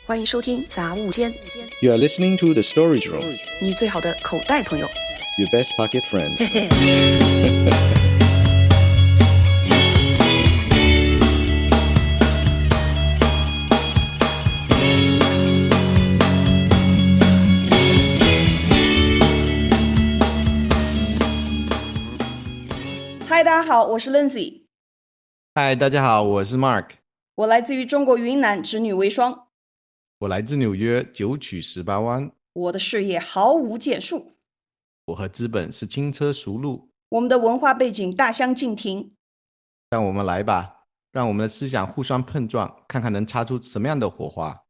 欢迎收听杂物间， You are listening to The Storage Room, 你最好的口袋朋友。 your best pocket friend. 嗨，大家好，我是 Linsey。 嗨，大家好，我是 Mark， 我来自于中国云南，直女为双。我来自纽约，九曲18弯，我的事业毫无建树，我和资本是轻车熟路。我们的文化背景大相径庭。让我们来吧，让我们的思想互相碰撞，看看能擦出什么样的火花。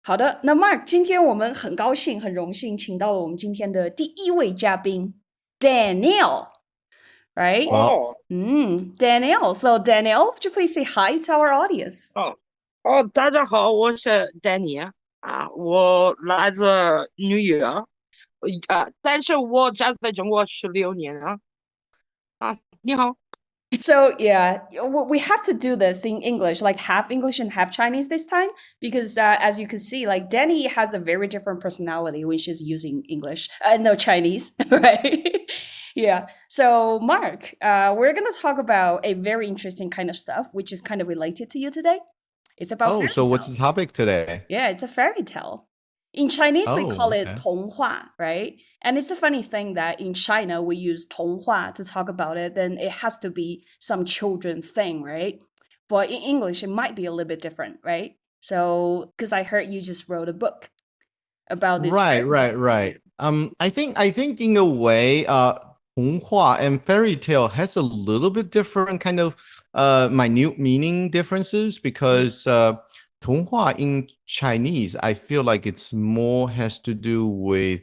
好的，那 Mark， 今天我们很高兴、很荣幸请到了我们今天的第一位嘉宾 Danielle。Right? Oh. Danielle. So Danielle, would you please say hi to our audience? 大家好，我是 Danni 我来自纽约但是我家在中国16年你好。So yeah, we have to do this in English, like half English and half Chinese this time, because as you can see, like Danni has a very different personality when she's using English, no Chinese, right? Yeah. So Mark, we're going to talk about a very interesting kind of stuff, which is kind of related to you today. It's about Oh, so what's the topic today? Yeah, it's a fairy tale. In Chinese, we call it okay. 童话, right? And it's a funny thing that in China, we use 童话 to talk about it. Then it has to be some children thing, right? But in English, it might be a little bit different, right? So, because I heard you just wrote a book about this. Right. I think in a way, 童话 and fairy tale has a little bit different kind of minute meaning differences because 童话 in Chinese, I feel like it's more has to do with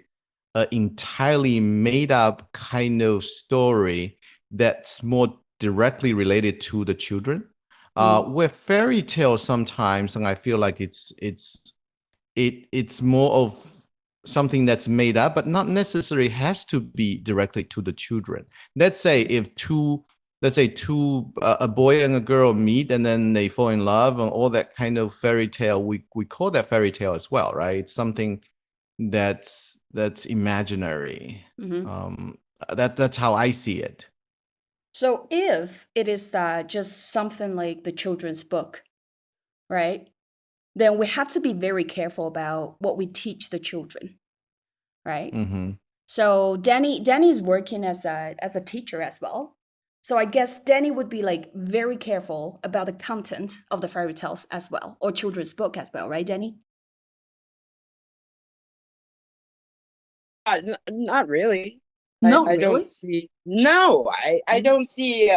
an entirely made up kind of story that's more directly related to the children. Where fairy tale sometimes, and I feel like it's more of something that's made up, but not necessarily has to be directly to the children. Let's say if a boy and a girl meet and then they fall in love and all that kind of fairy tale, we call that fairy tale as well, right? It's something that's imaginary. That's how I see it. So if it is just something like the children's book, right? Then we have to be very careful about what we teach the children, right? So Danni is working as a teacher as well. So I guess Danni would be like very careful about the content of the fairy tales as well, or children's book as well, right, Danni? Not really. No, I really? don't see. No, I don't see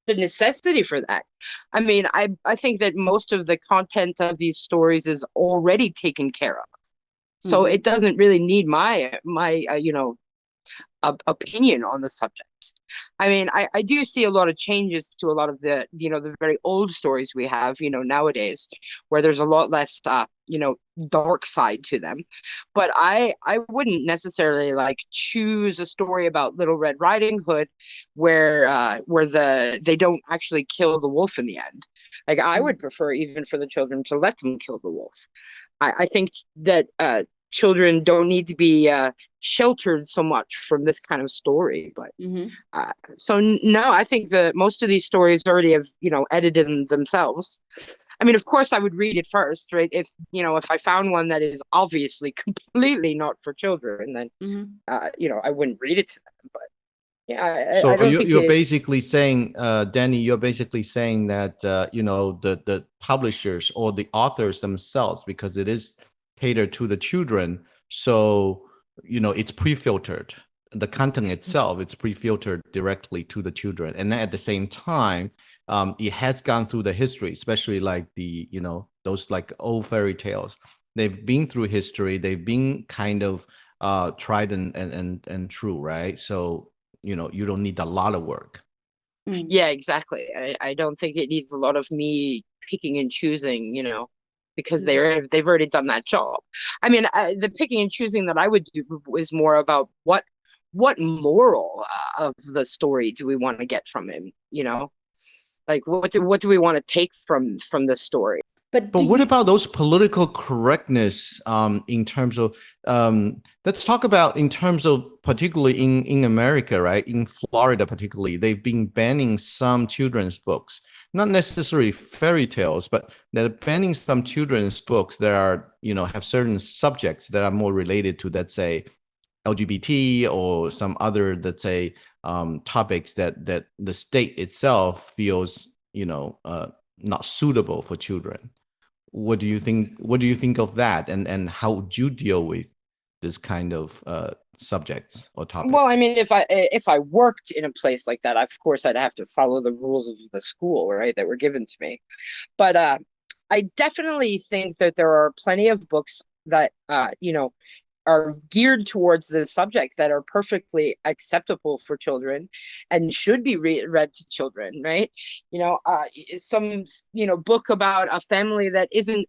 the necessity for that. I mean, I think that most of the content of these stories is already taken care of, so it doesn't really need my opinion on the subject. I mean, I do see a lot of changes to a lot of the the very old stories we have nowadays, where there's a lot less dark side to them. But I wouldn't necessarily like choose a story about Little Red Riding Hood where they don't actually kill the wolf in the end. Like I would prefer even for the children to let them kill the wolf. I think that children don't need to be sheltered so much from this kind of story, but so no, I think that most of these stories already have edited themselves. I mean, of course I would read it first, right? If I found one that is obviously completely not for children, then I wouldn't read it to them. But yeah, So I don't think you're basically saying, Danni, you're basically saying that the publishers or the authors themselves, because it is catered to the children, so it's pre-filtered. The content itself, it's pre-filtered directly to the children, and then at the same time, it has gone through the history, especially like the those like old fairy tales. They've been through history. They've been kind of tried and true, right? So you don't need a lot of work. Yeah, exactly. I don't think it needs a lot of me picking and choosing, because they've already done that job. I mean, the picking and choosing that I would do is more about what moral of the story do we want to get from him, like what do we want to take from the story? But But what about those political correctness in terms of let's talk about in terms of particularly in America, right? In Florida, particularly, they've been banning some children's books, not necessarily fairy tales, but they're banning some children's books that are, have certain subjects that are more related to, let's say, LGBT or some other, let's say, topics that the state itself feels, not suitable for children. What do you think of that, and how would you deal with this kind of subjects or topics? Well, I mean, if I worked in a place like that, of course I'd have to follow the rules of the school, right, that were given to me. But I definitely think that there are plenty of books that are geared towards the subject that are perfectly acceptable for children and should be read to children, right? Some book about a family that isn't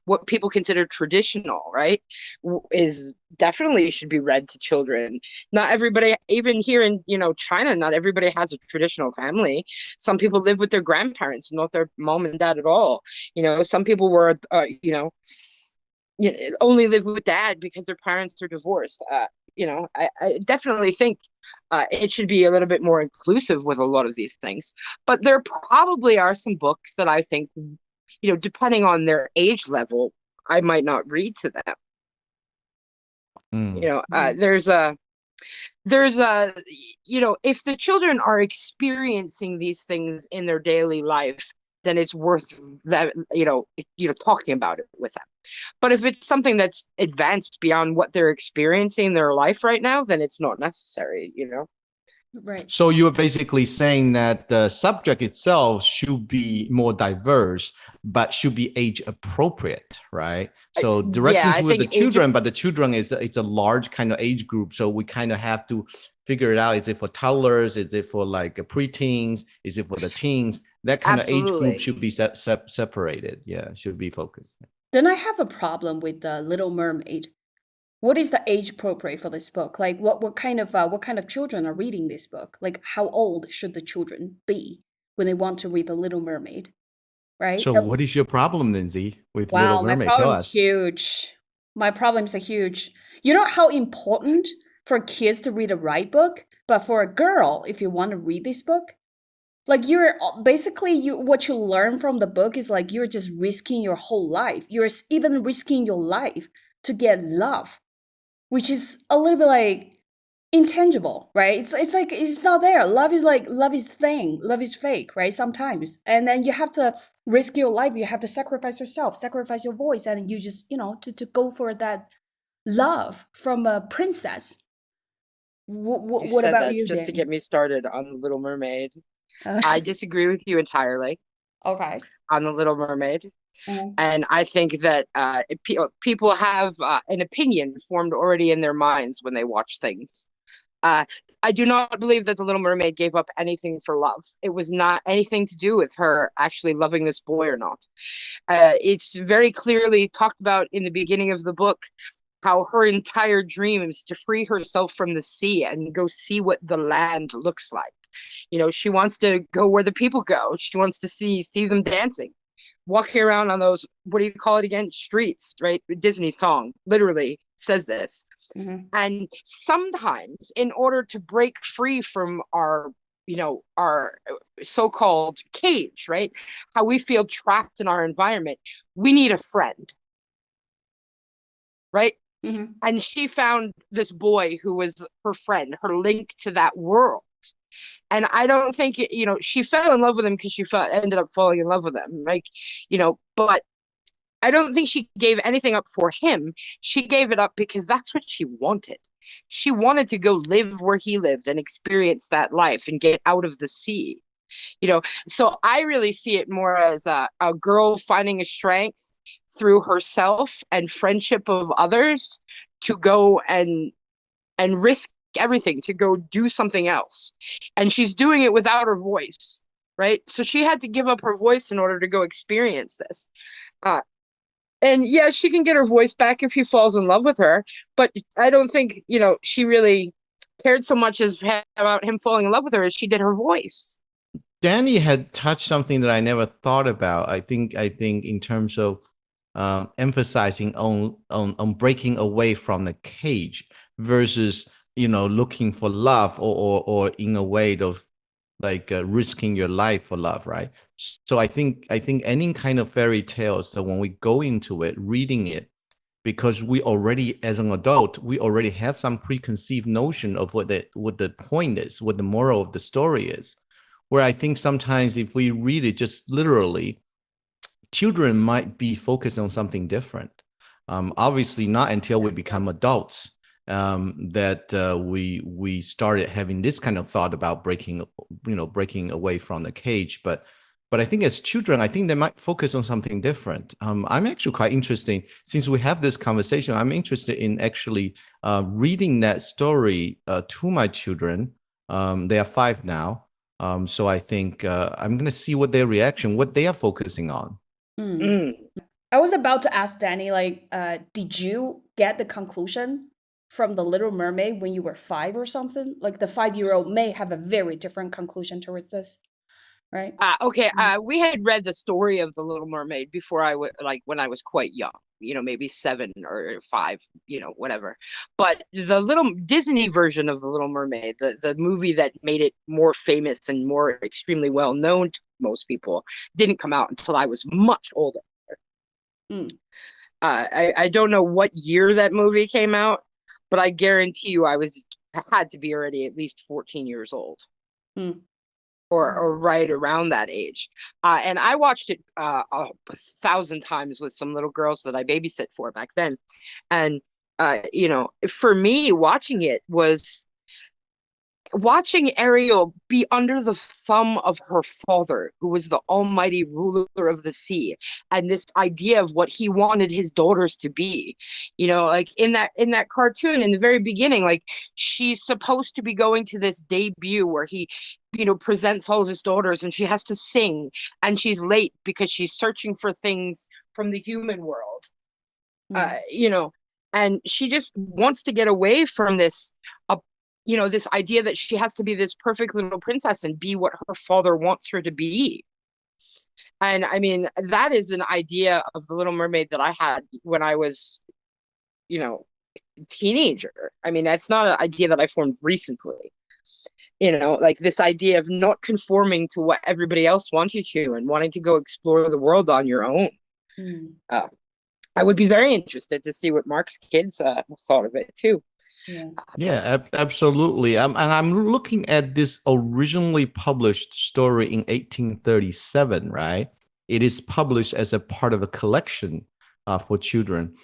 what people consider traditional, right, is definitely should be read to children. Not everybody, even here in China, not everybody has a traditional family. Some people live with their grandparents, not their mom and dad at all. Some people were only live with dad because their parents are divorced. I definitely think it should be a little bit more inclusive with a lot of these things. But there probably are some books that I think, depending on their age level, I might not read to them. There's if the children are experiencing these things in their daily life, then it's worth that, talking about it with them. But if it's something that's advanced beyond what they're experiencing in their life right now, then it's not necessary, Right. So you're basically saying that the subject itself should be more diverse, but should be age appropriate, right? So directing to the children, but the children it's a large kind of age group. So we kind of have to figure it out. Is it for toddlers? Is it for like preteens? Is it for the teens? That kind of age group should be separated. Yeah, should be focused. Then I have a problem with the Little Mermaid. What is the age appropriate for this book? Like what kind of children are reading this book? Like how old should the children be when they want to read the Little Mermaid? Right? So what is your problem, Linsey, with Little Mermaid? My problem's huge. My problems are huge. You know how important for kids to read a right book? But for a girl, if you want to read this book, like you're basically what you learn from the book is like you're just risking your whole life. You're even risking your life to get love, which is a little bit like intangible, right? It's like it's not there. Love is fake, right? Sometimes. And then you have to risk your life. You have to sacrifice yourself, sacrifice your voice, and you just, to go for that love from a princess. What about you, just Danny? to get me started on Little Mermaid. I disagree with you entirely. Okay. On the Little Mermaid. And I think that people have an opinion formed already in their minds when they watch things. I do not believe that the Little Mermaid gave up anything for love. It was not anything to do with her actually loving this boy or not. It's very clearly talked about in the beginning of the book how her entire dream is to free herself from the sea and go see what the land looks like. She wants to go where the people go. She wants to see them dancing, walking around on those, what do you call it again? Streets, right? Disney song literally says this. Mm-hmm. And sometimes in order to break free from our so-called cage, right? How we feel trapped in our environment, we need a friend, right? Mm-hmm. And she found this boy who was her friend, her link to that world. And I don't think, she fell in love with him because she ended up falling in love with him. But I don't think she gave anything up for him. She gave it up because that's what she wanted. She wanted to go live where he lived and experience that life and get out of the sea. So I really see it more as a girl finding a strength through herself and friendship of others to go and risk everything, to go do something else. And she's doing it without her voice, right? So she had to give up her voice in order to go experience this. And yeah, she can get her voice back if he falls in love with her, but I don't think, she really cared so much about him falling in love with her as she did her voice. Danny had touched something that I never thought about. I think in terms of emphasizing on breaking away from the cage versus looking for love or in a way of like risking your life for love, right? So I think any kind of fairy tales that when we go into it, reading it, because we already, as an adult, we already have some preconceived notion of what the point is, what the moral of the story is. Where I think sometimes if we read it just literally, children might be focused on something different. Obviously, not until we become adults that we started having this kind of thought about breaking away from the cage. But I think as children, I think they might focus on something different. I'm actually quite interested, since we have this conversation, I'm interested in actually reading that story to my children. They are 5 now. So I think I'm going to see what their reaction, what they are focusing on. I was about to ask Danny, like, did you get the conclusion from the Little Mermaid when you were 5 or something? Like the 5-year-old may have a very different conclusion towards this, right? Okay. We had read the story of the Little Mermaid before when I was quite young, maybe 7 or 5, whatever. But the little Disney version of the Little Mermaid, the movie that made it more famous and more extremely well known to most people, didn't come out until I was much older. I don't know what year that movie came out, but I guarantee you I had to be already at least 14 years old. Or right around that age. And I watched it 1,000 times with some little girls that I babysit for back then. And, for me, watching it was watching Ariel be under the thumb of her father, who was the almighty ruler of the sea, and this idea of what he wanted his daughters to be. Like in that cartoon in the very beginning, like she's supposed to be going to this debut where he presents all of his daughters, and she has to sing, and she's late because she's searching for things from the human world. And she just wants to get away from this this idea that she has to be this perfect little princess and be what her father wants her to be. And I mean, that is an idea of the Little Mermaid that I had when I was, teenager. I mean, that's not an idea that I formed recently. Like this idea of not conforming to what everybody else wants you to and wanting to go explore the world on your own. I would be very interested to see what Mark's kids thought of it too. Yeah, absolutely. And I'm looking at this originally published story in 1837, right? It is published as a part of a collection for children.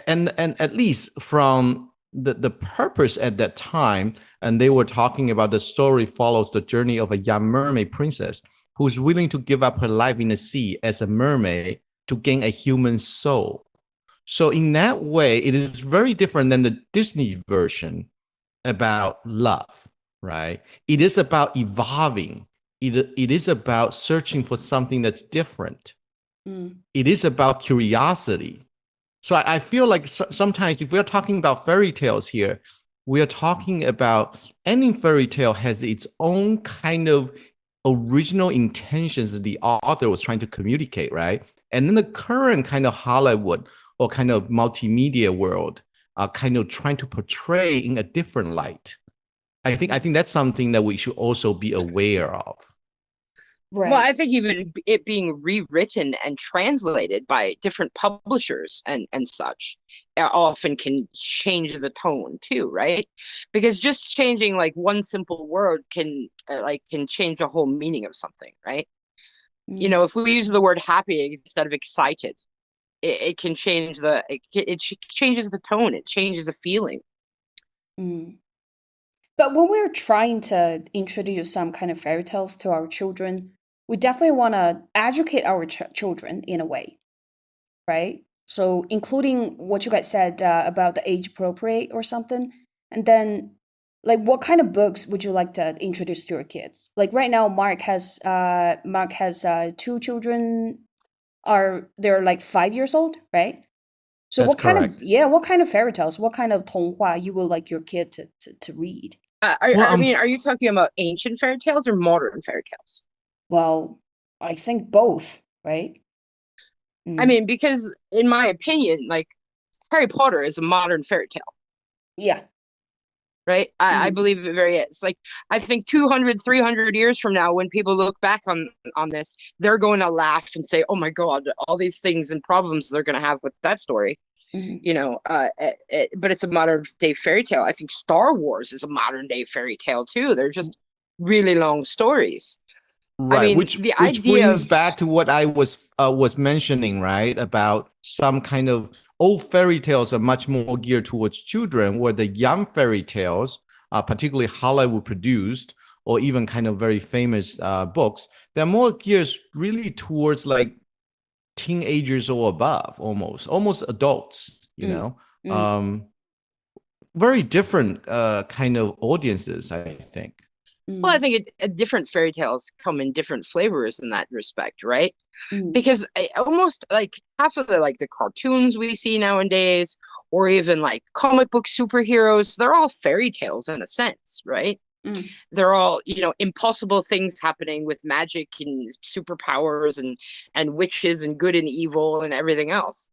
And at least from the purpose at that time, and they were talking about the story follows the journey of a young mermaid princess who's willing to give up her life in the sea as a mermaid to gain a human soul. So in that way, it is very different than the Disney version about love, right? It is about evolving. It is about searching for something that's different. It is about curiosity. So I feel like sometimes if we're talking about fairy tales here, we are talking about any fairy tale has its own kind of original intentions that the author was trying to communicate, right? And then the current kind of Hollywood or kind of multimedia world are kind of trying to portray in a different light. I think that's something that we should also be aware of. Right. Well, I think even it being rewritten and translated by different publishers and such often can change the tone too, right? Because just changing like one simple word can change the whole meaning of something, right? If we use the word happy instead of excited, it can change it changes the tone. It changes the feeling. But when we're trying to introduce some kind of fairy tales to our children, we definitely want to educate our children in a way, right? So including what you guys said about the age appropriate or something. And then like what kind of books would you like to introduce to your kids? Like right now, Mark has 2 children. They're like 5 years old, right? So That's correct. What kind of fairy tales, what kind of 童话 you would like your kid to read? Are you talking about ancient fairy tales or modern fairy tales? Well, I think both, right? I mean, because in my opinion, like Harry Potter is a modern fairy tale. Yeah. Right. I believe it very is. Like, I think 200, 300 years from now, when people look back on this, they're going to laugh and say, oh my God, all these things and problems they're going to have with that story. But it's a modern day fairy tale. I think Star Wars is a modern day fairy tale too. They're just really long stories. Right, I mean, which brings back to what I was mentioning, right? About some kind of old fairy tales are much more geared towards children, where the young fairy tales, particularly Hollywood produced or even kind of very famous books, they're more geared really towards like teenagers or above, almost adults, you know. Very different kind of audiences, I think. Well, I think different fairy tales come in different flavors in that respect, right? Because almost like half of the cartoons we see nowadays, or even like comic book superheroes, they're all fairy tales in a sense, right? They're all, impossible things happening with magic and superpowers and witches and good and evil and everything else.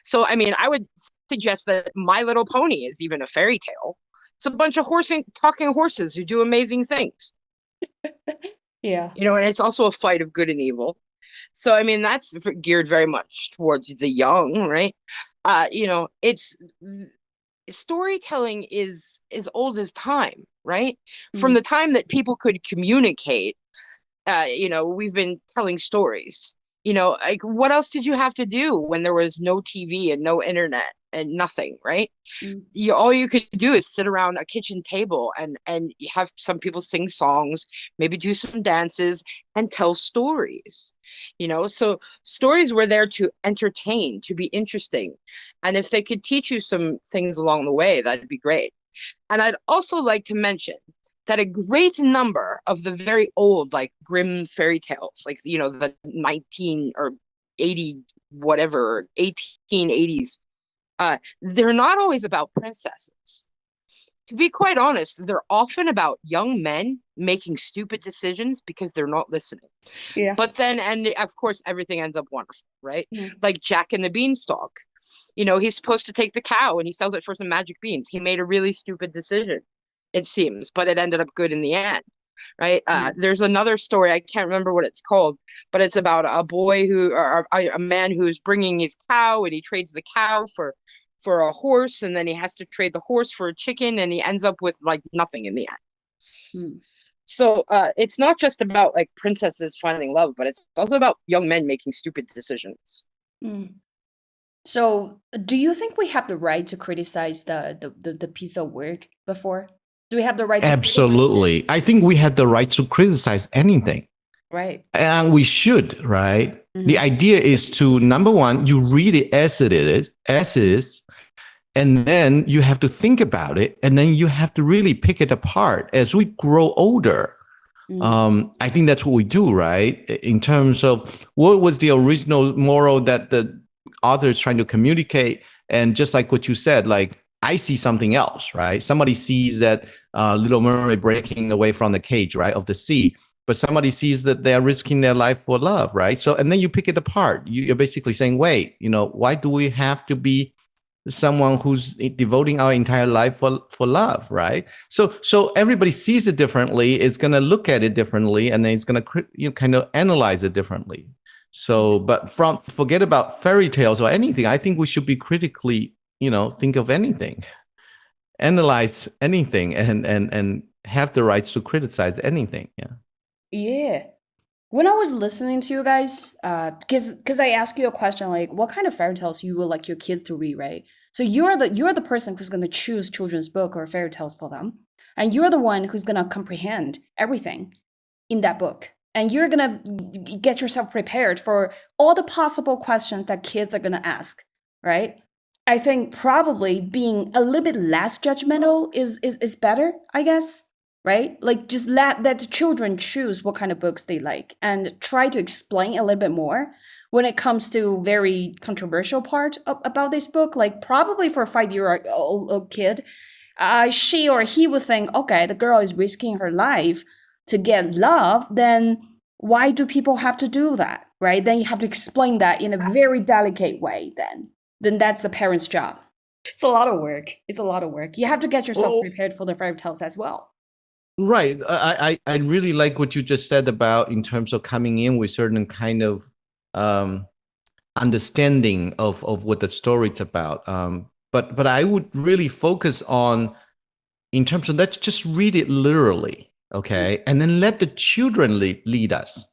So, I mean, I would suggest that My Little Pony is even a fairy tale. It's a bunch of talking horses who do amazing things. Yeah. And it's also a fight of good and evil. So, I mean, that's geared very much towards the young, right? It's storytelling is as old as time, right? From the time that people could communicate, we've been telling stories. Like, what else did you have to do when there was no TV and no internet and nothing, right? All you could do is sit around a kitchen table and have some people sing songs, maybe do some dances and tell stories. So stories were there to entertain, to be interesting. And if they could teach you some things along the way, that'd be great. And I'd also like to mention that a great number of the very old, like Grimm fairy tales, like, the 19 or 80, whatever, 1880s, they're not always about princesses. To be quite honest, they're often about young men making stupid decisions because they're not listening. Yeah. But then, and of course, everything ends up wonderful, right? Like Jack and the Beanstalk. He's supposed to take the cow and he sells it for some magic beans. He made a really stupid decision, it seems, but it ended up good in the end, right? There's another story, I can't remember what it's called, but it's about a boy or a man who's bringing his cow, and he trades the cow for a horse, and then he has to trade the horse for a chicken, and he ends up with like nothing in the end. So it's not just about like princesses finding love, but it's also about young men making stupid decisions. So do you think we have the right to criticize the piece of work before? Do we have the right to Absolutely. I think we have the right to criticize anything. Right. And we should, right? The idea is to, number one, you read it as it is, and then you have to think about it, and then you have to really pick it apart as we grow older. I think that's what we do, right? In terms of what was the original moral that the author is trying to communicate. And just like what you said, like, I see something else, right? Somebody sees that Little Mermaid breaking away from the cage, right, of the sea. But somebody sees that they're risking their life for love, right? So, and then you pick it apart. You're basically saying, wait, why do we have to be someone who's devoting our entire life for love, right? So everybody sees it differently. It's going to look at it differently, and then it's going to kind of analyze it differently. So, but forget about fairy tales or anything. I think we should be critically, think of anything, analyze anything, and have the rights to criticize anything. Yeah. Yeah. When I was listening to you guys, because I asked you a question like, what kind of fairy tales you would like your kids to read, right? So you're the person who's going to choose children's book or fairy tales for them, and you're the one who's going to comprehend everything in that book, and you're going to get yourself prepared for all the possible questions that kids are going to ask, right? I think probably being a little bit less judgmental is better, I guess. Right? Like, just let the children choose what kind of books they like and try to explain a little bit more when it comes to very controversial part about this book. Like, probably for a 5-year-old kid, she or he would think, okay, the girl is risking her life to get love, then why do people have to do that, right? Then you have to explain that in a very delicate way then that's the parent's job. It's a lot of work. You have to get yourself prepared for the fairy tales as well. Right. I really like what you just said about in terms of coming in with certain kind of understanding of what the story's about. But I would really focus on in terms of let's just read it literally, okay? And then let the children lead us.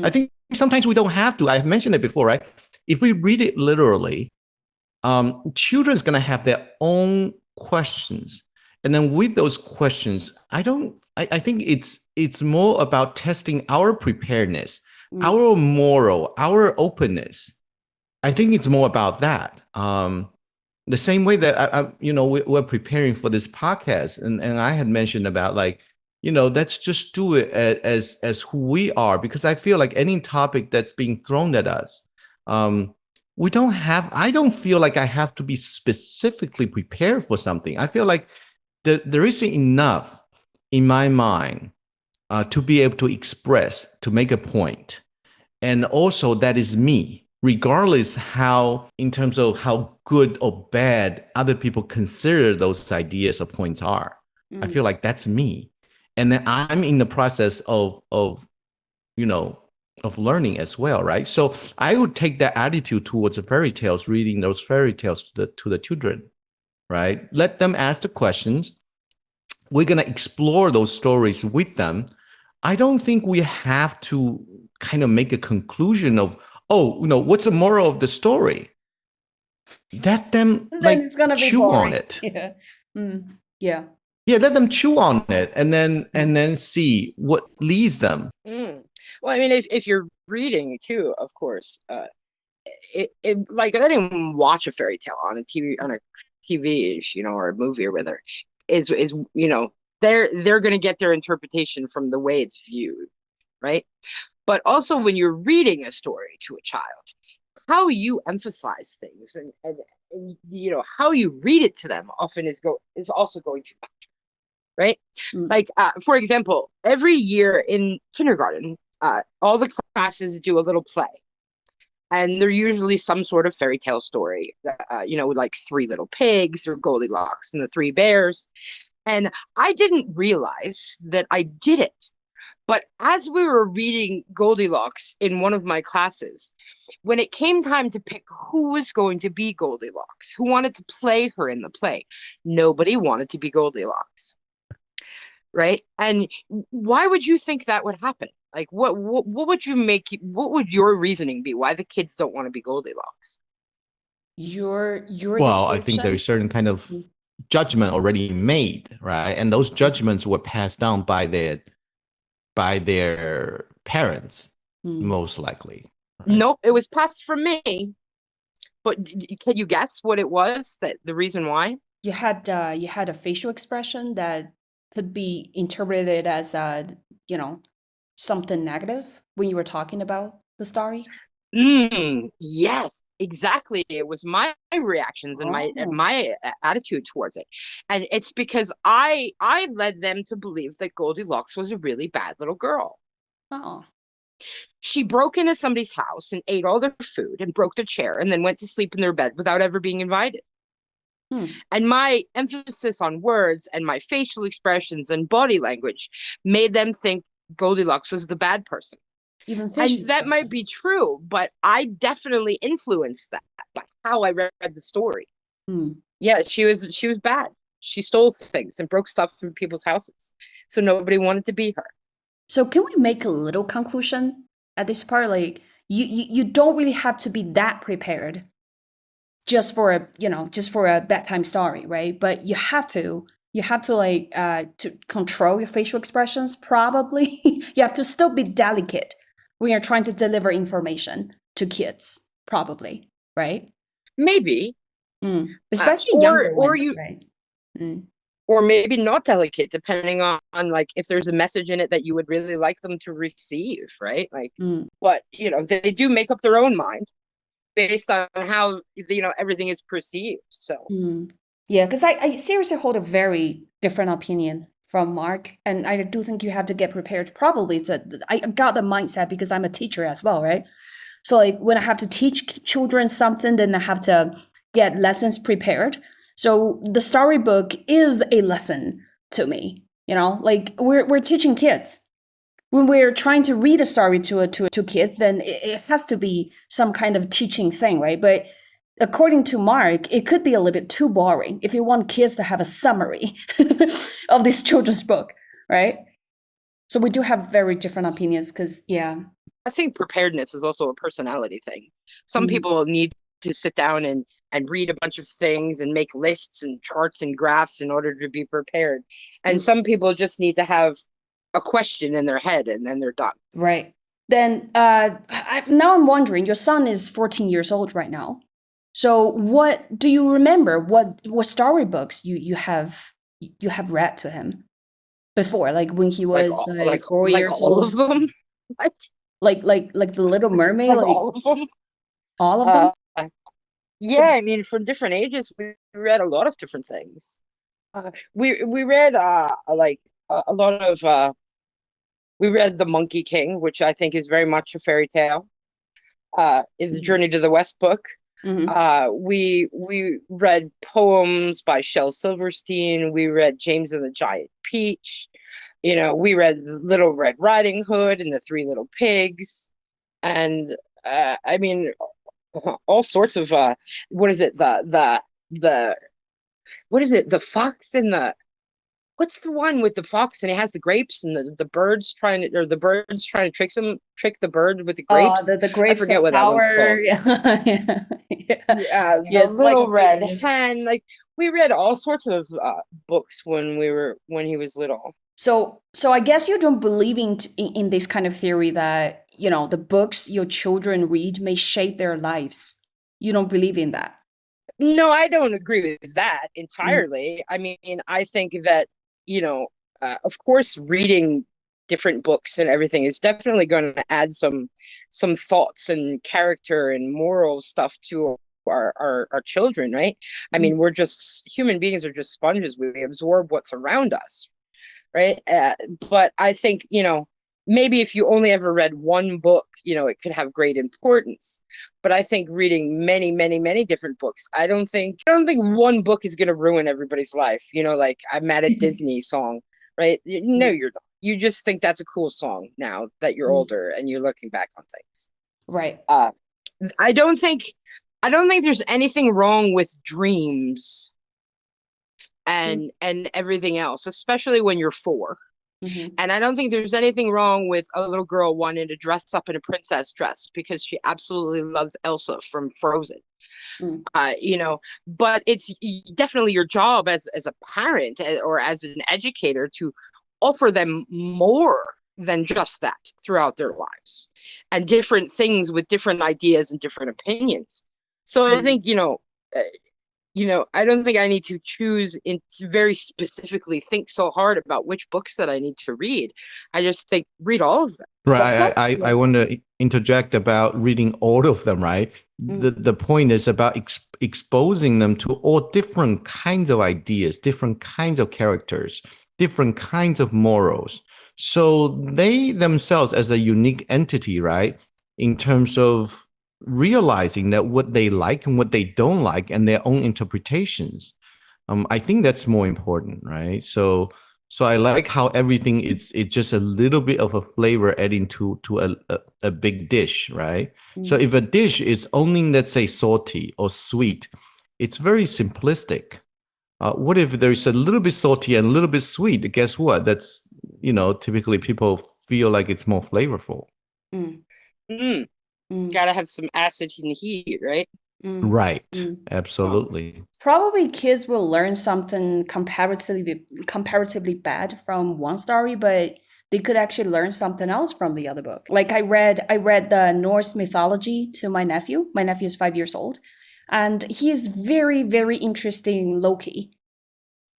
I think sometimes we don't have to. I've mentioned it before, right? If we read it literally, children's going to have their own questions. And then with those questions, I think it's more about testing our preparedness, our moral, our openness. I think it's more about that. The same way that we're preparing for this podcast, and I had mentioned about let's just do it as who we are, because I feel like any topic that's being thrown at us, I don't feel like I have to be specifically prepared for something. I feel like there isn't enough in my mind to be able to express, to make a point. And also that is me. Regardless in terms of how good or bad other people consider those ideas or points are, I feel like that's me. And then I'm in the process of learning as well, right? So I would take that attitude towards the fairy tales, reading those fairy tales to the children, right? Let them ask the questions. We're going to explore those stories with them. I don't think we have to kind of make a conclusion of, what's the moral of the story? Let them it's gonna be chew boring. on it. Yeah. Yeah, let them chew on it and then see what leads them. Well, I mean, if you're reading too, of course, like I didn't watch a fairy tale on a TV or a movie or whatever. Is they're going to get their interpretation from the way it's viewed, right? But also when you're reading a story to a child, how you emphasize things and how you read it to them often is also going to matter, right? Like for example, every year in kindergarten, all the classes do a little play, and they're usually some sort of fairy tale story, like Three Little Pigs or Goldilocks and the Three Bears. And I didn't realize that I did it. But as we were reading Goldilocks in one of my classes, when it came time to pick who was going to be Goldilocks, who wanted to play her in the play, nobody wanted to be Goldilocks, right? And why would you think that would happen? Like, what would your reasoning be? Why the kids don't want to be Goldilocks? Your Well, I think there's certain kind of judgment already made, right? And those judgments were passed down by their parents, most likely. Right? Nope, it was passed from me. But can you guess what it was? That the reason why? You had a facial expression that could be interpreted as something negative when you were talking about the story. Yes, exactly. It was my reactions and my attitude towards it, and it's because I led them to believe that Goldilocks was a really bad little girl. Oh. She broke into somebody's house and ate all their food and broke their chair and then went to sleep in their bed without ever being invited. And my emphasis on words and my facial expressions and body language made them think Goldilocks was the bad person. Even and that might be true, but I definitely influenced that by how I read the story. Yeah, she was bad. She stole things and broke stuff from people's houses, so nobody wanted to be her. So can we make a little conclusion at this part? Like you don't really have to be that prepared just for a bedtime story, right? But you have to to control your facial expressions. Probably you have to still be delicate when you're trying to deliver information to kids. Probably, right? Maybe, especially younger ones, right? Or maybe not delicate, depending on like if there's a message in it that you would really like them to receive, right? Like, but they do make up their own mind based on how everything is perceived. So yeah, because I seriously hold a very different opinion from Mark, and I do think you have to get prepared. Probably I got the mindset because I'm a teacher as well, right? So like when I have to teach children something, then I have to get lessons prepared. So the storybook is a lesson to me, like we're teaching kids. When we're trying to read a story to kids, then it has to be some kind of teaching thing, right? But according to Mark, it could be a little bit too boring if you want kids to have a summary of this children's book, right? So we do have very different opinions because, yeah. I think preparedness is also a personality thing. Some people need to sit down and read a bunch of things and make lists and charts and graphs in order to be prepared. And some people just need to have a question in their head and then they're done. Right. Then now I'm wondering, your son is 14 years old right now. So what do you remember? What storybooks you have read to him before, like when he was like 4 years all old? Of them? like the Little Mermaid? Like, all of them? All of them? Yeah, I mean, for different ages, we read a lot of different things. We read a lot of. We read The Monkey King, which I think is very much a fairy tale. In the Journey to the West book. We read poems by Shel Silverstein. We read James and the Giant Peach. We read Little Red Riding Hood and the Three Little Pigs. And I mean, all sorts of what is it? The fox and the what's the one with the fox and it has the grapes and the birds trying to trick the bird with the grapes. Oh, the grapes. I forget what that one's called. Yeah, the Little Red Hen. Like we read all sorts of books when he was little. So I guess you don't believe in this kind of theory that the books your children read may shape their lives. You don't believe in that? No, I don't agree with that entirely. I mean, I think that of course, reading different books and everything is definitely going to add some thoughts and character and moral stuff to our children, right? I mean, we're just human beings are just sponges. We absorb what's around us, right? But I think maybe if you only ever read one book, it could have great importance. But I think reading many, many, many different books, I don't think one book is going to ruin everybody's life. Like I'm mad at Disney song, right? No, you're not. You just think that's a cool song now that you're older and you're looking back on things. Right. I don't think there's anything wrong with dreams and everything else, especially when you're 4. And I don't think there's anything wrong with a little girl wanting to dress up in a princess dress because she absolutely loves Elsa from Frozen. But it's definitely your job as a parent or as an educator to offer them more than just that throughout their lives and different things with different ideas and different opinions. So I think, I don't think I need to choose and very specifically think so hard about which books that I need to read. I just think read all of them. Right. I want to interject about reading all of them, right? The point is about exposing them to all different kinds of ideas, different kinds of characters, different kinds of morals. So they themselves as a unique entity, right? In terms of realizing that what they like and what they don't like and their own interpretations. I think that's more important, right? So I like how everything it's just a little bit of a flavor adding to a big dish, right? So if a dish is only, let's say, salty or sweet, it's very simplistic. What if there's a little bit salty and a little bit sweet? Guess what? That's, typically people feel like it's more flavorful. Gotta have some acid and heat, right? Right. Absolutely. Probably kids will learn something comparatively bad from one story, but they could actually learn something else from the other book. Like I read the Norse mythology to my nephew. My nephew is 5 years old, and he's very, very interested in Loki.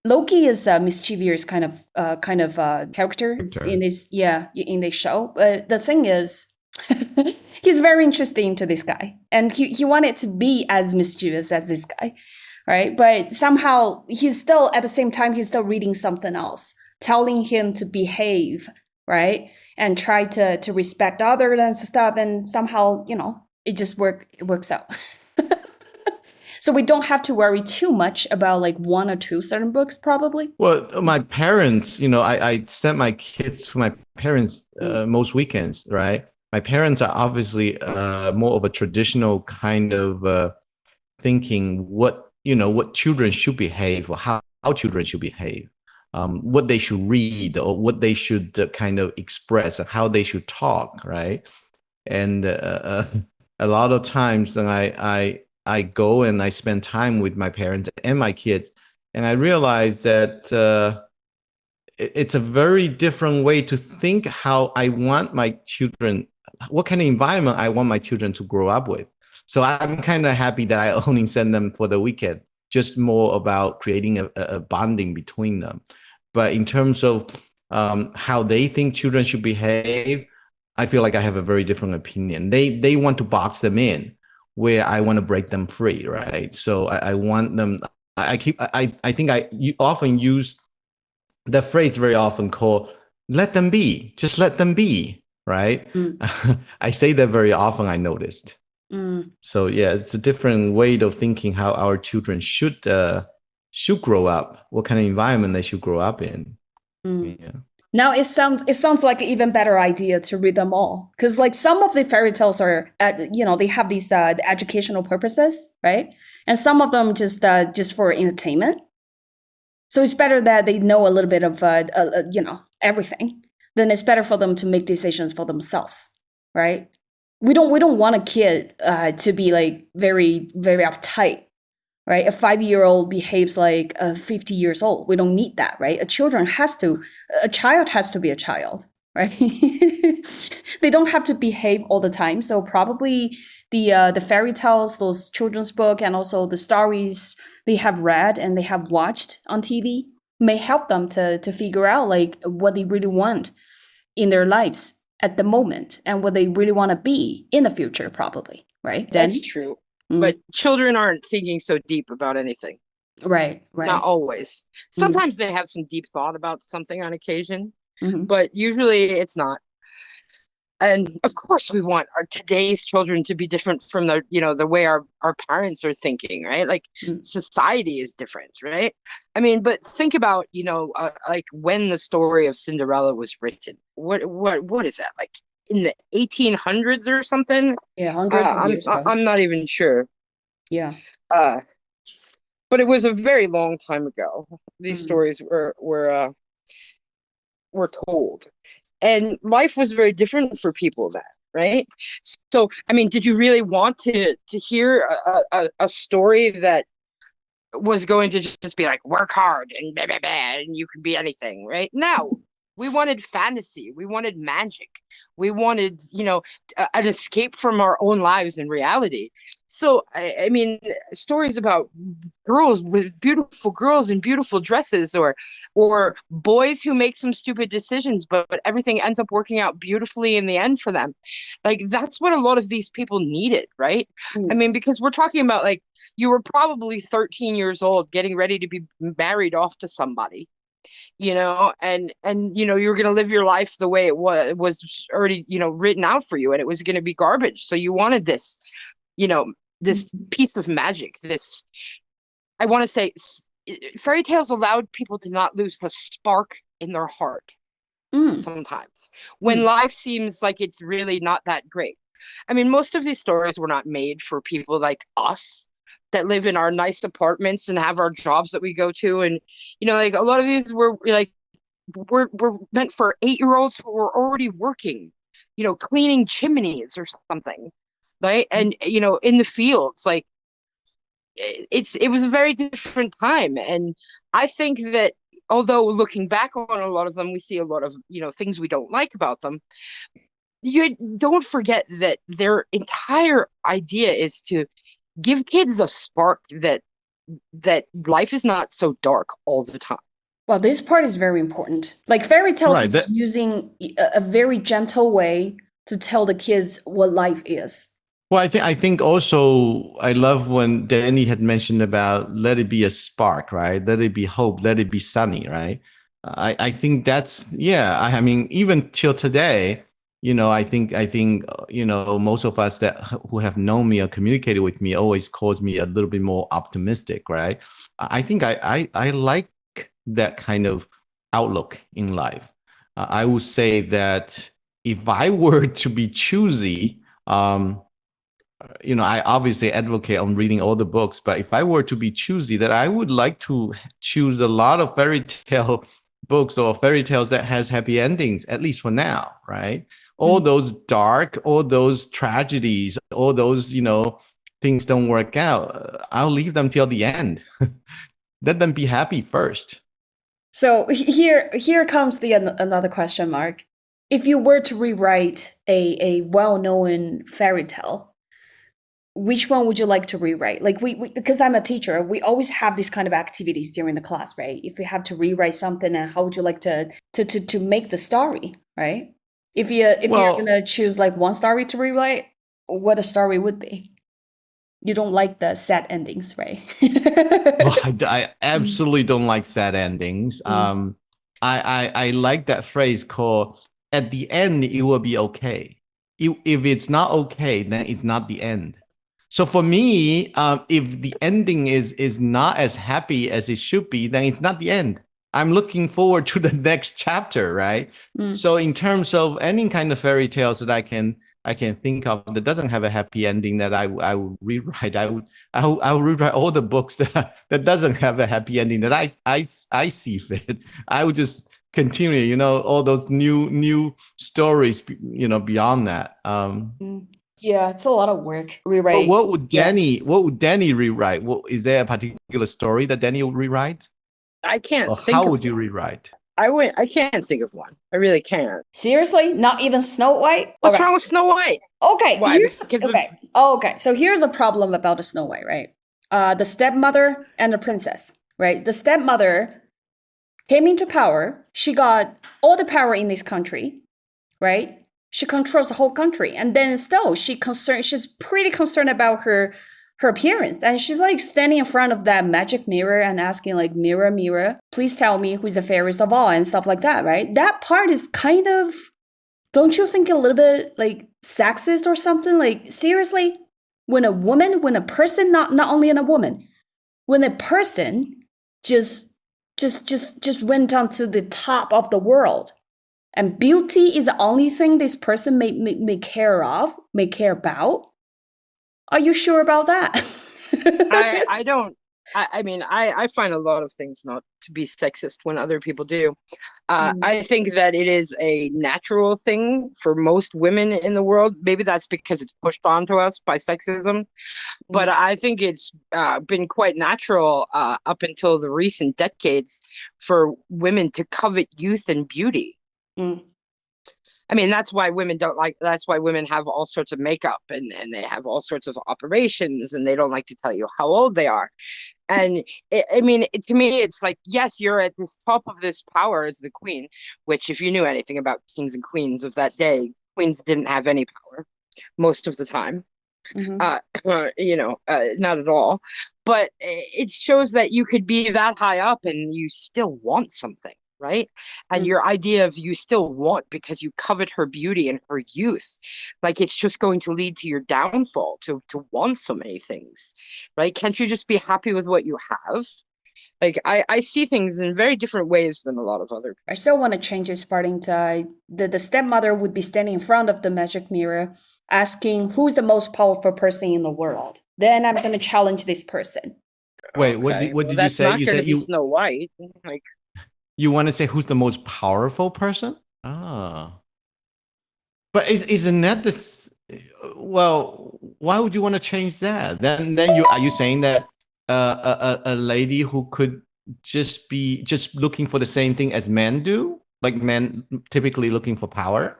Loki is a mischievous kind of character in this show. But the thing is, he's very interested into this guy, and he wanted to be as mischievous as this guy, right? But somehow he's still, at the same time, he's still reading something else telling him to behave, right? And try to respect others and stuff. And somehow, it just works out. So we don't have to worry too much about like one or two certain books, probably. Well, my parents, I sent my kids to my parents most weekends, right? My parents are obviously more of a traditional kind of thinking what children should behave or how children should behave, what they should read or what they should kind of express and how they should talk, right? And a lot of times when I go and I spend time with my parents and my kids, and I realize that it's a very different way to think how I want my children, what kind of environment I want my children to grow up with. So I'm kind of happy that I only send them for the weekend, just more about creating a bonding between them. But in terms of how they think children should behave, I feel like I have a very different opinion. They want to box them in, where I want to break them free, right? So I want them. I think you often use the phrase very often called "let them be," just let them be, right? I say that very often. I noticed. So yeah, it's a different way of thinking how our children should grow up, what kind of environment they should grow up in. Yeah. Now it sounds like an even better idea to read them all, because like some of the fairy tales are, they have these educational purposes, right? And some of them just for entertainment. So it's better that they know a little bit of everything. Then it's better for them to make decisions for themselves, right? We don't want a kid to be like very, very uptight, right? A 5-year-old behaves like 50 years old. We don't need that, right? A child has to be a child, right? They don't have to behave all the time. So probably the fairy tales, those children's book, and also the stories they have read and they have watched on TV may help them to figure out like what they really want in their lives at the moment and what they really want to be in the future, probably, right? That's true. But children aren't thinking so deep about anything. Right. Not always. Sometimes they have some deep thought about something on occasion, but usually it's not. And of course we want today's children to be different from the way our parents are thinking, right? Like society is different, right? I mean, but think about, like when the story of Cinderella was written, what is that? Like in the 1800s or something? Yeah, hundreds of years ago. I'm not even sure. Yeah. But it was a very long time ago. These stories were told. And life was very different for people then, right? So, I mean, did you really want to hear a story that was going to just be like, work hard and blah, blah, blah, and you can be anything, right? No, we wanted fantasy. We wanted magic. We wanted, an escape from our own lives and reality. So, I mean, stories about girls with beautiful girls in beautiful dresses, or boys who make some stupid decisions, but everything ends up working out beautifully in the end for them. Like, that's what a lot of these people needed, right? I mean, because we're talking about, like, you were probably 13 years old getting ready to be married off to somebody. And you were going to live your life the way it was already, written out for you, and it was going to be garbage. So you wanted this, this piece of magic, I want to say fairy tales allowed people to not lose the spark in their heart sometimes when life seems like it's really not that great. I mean, most of these stories were not made for people like us that live in our nice apartments and have our jobs that we go to. And, like a lot of these were meant for 8-year-olds who were already working, cleaning chimneys or something, right? And, in the fields, like it was a very different time. And I think that although looking back on a lot of them, we see a lot of, things we don't like about them. You don't forget that their entire idea is to give kids a spark that life is not so dark all the time. Well, this part is very important. Like fairy tales is using a very gentle way to tell the kids what life is. Well, I think also I love when Danny had mentioned about let it be a spark, right? Let it be hope, let it be sunny, right? I think that's, yeah, I mean, even till today, I think most of us who have known me or communicated with me always calls me a little bit more optimistic, right? I think I like that kind of outlook in life. I would say that if I were to be choosy, I obviously advocate on reading all the books, but if I were to be choosy, that I would like to choose a lot of fairy tale books or fairy tales that has happy endings, at least for now, right? All those dark, all those tragedies, all those, things don't work out. I'll leave them till the end. Let them be happy first. So here comes another question, Mark. If you were to rewrite a well-known fairy tale, which one would you like to rewrite? Like we because I'm a teacher, we always have these kind of activities during the class, right? If you have to rewrite something, and how would you like to make the story, right? If you're gonna choose like one story to rewrite, what a story would be. You don't like the sad endings, right? Well, I absolutely don't like sad endings. I like that phrase called, at the end, it will be okay. If it's not okay, then it's not the end. So for me, if the ending is not as happy as it should be, then it's not the end. I'm looking forward to the next chapter, right? So in terms of any kind of fairy tales that I can think of that doesn't have a happy ending, that I would rewrite. I would rewrite all the books that doesn't have a happy ending that I see fit. I would just continue, all those new stories, beyond that. Yeah, it's a lot of work. Rewrite. What would Danni rewrite? Is there a particular story that Danni would rewrite? I can't or think how of would you one. rewrite? I can't think of one. I really can't. Seriously? Not even Snow White? What's wrong with Snow White? Okay. Why? Okay. So here's a problem about the Snow White, right? The stepmother and the princess, right? The stepmother came into power. She got all the power in this country, right? She controls the whole country. And then still she's pretty concerned about her appearance. And she's like standing in front of that magic mirror and asking like, mirror, mirror, please tell me who's the fairest of all, and stuff like that, right? That part is kind of, don't you think, a little bit like sexist or something? Like, seriously, when a person, not only a woman, when a person just went on to the top of the world, and beauty is the only thing this person may care about. Are you sure about that? I don't. I find a lot of things not to be sexist when other people do. I think that it is a natural thing for most women in the world. Maybe that's because it's pushed onto us by sexism. But I think it's been quite natural up until the recent decades for women to covet youth and beauty. I mean, that's why women have all sorts of makeup and they have all sorts of operations, and they don't like to tell you how old they are. And to me, it's like, yes, you're at this top of this power as the queen, which if you knew anything about kings and queens of that day, queens didn't have any power most of the time. Not at all. But it shows that you could be that high up and you still want something. Right? And your idea of you still want because you covet her beauty and her youth, like it's just going to lead to your downfall to want so many things, right? Can't you just be happy with what you have? Like I see things in very different ways than a lot of other people. I still want to change this part into the stepmother would be standing in front of the magic mirror asking who's the most powerful person in the world. Then I'm going to challenge this person. Wait, okay. What did you say? That's not going to be Snow White. Like, you want to say who's the most powerful person? Ah. But isn't that this? Well, why would you want to change that? Then are you saying that a lady who could just be looking for the same thing as men do, like men typically looking for power?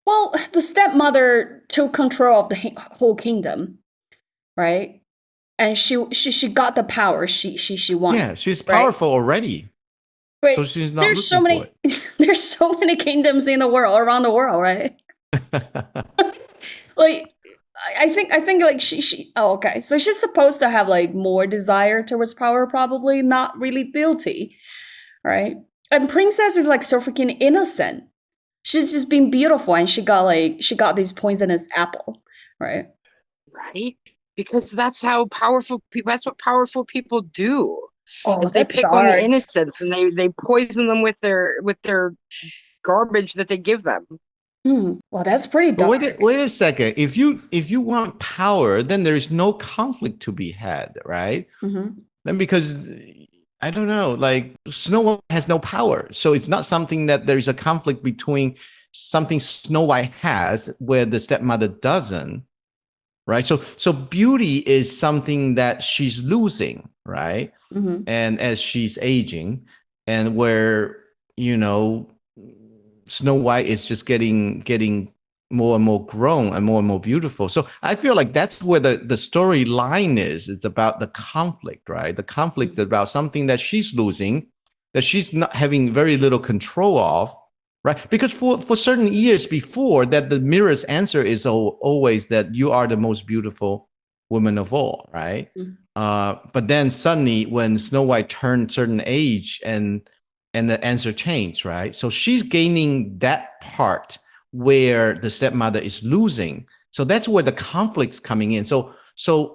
Well, the stepmother took control of the whole kingdom, right? And she got the power she wanted. Yeah, she's powerful already. But so she's not there's so many there's so many kingdoms in the world, around the world, right? Like I think like she okay. So she's supposed to have like more desire towards power, probably not really beauty, right? And Princess is like so freaking innocent. She's just being beautiful, and she got this poisonous apple, right? Right? Because that's what powerful people do. Oh, Is they that's pick on the dark. innocents and they poison them with their garbage that they give them. Well, that's pretty But dark. wait a second. If you want power, then there is no conflict to be had, right? Then because I don't know, like Snow White has no power, so it's not something that there is a conflict between something Snow White has where the stepmother doesn't, right? So beauty is something that she's losing, right? And as she's aging, and where Snow White is just getting more and more grown and more beautiful. So I feel like that's where the storyline is. It's about the conflict, right? The conflict about something that she's losing, that she's not having very little control of, right? Because for certain years before that, the mirror's answer is always that you are the most beautiful woman of all, right? But then suddenly when Snow White turned certain age and the answer changed, right? So she's gaining that part where the stepmother is losing. So that's where the conflict's coming in. So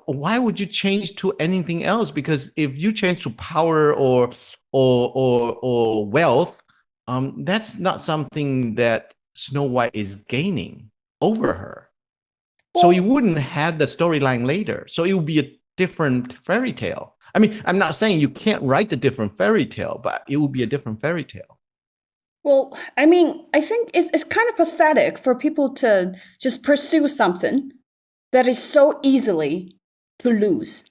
why would you change to anything else? Because if you change to power or wealth, that's not something that Snow White is gaining over her. So you wouldn't have the storyline later. So it would be a different fairy tale. I mean, I'm not saying you can't write a different fairy tale, but it would be a different fairy tale. Well, I mean, I think it's kind of pathetic for people to just pursue something that is so easily to lose,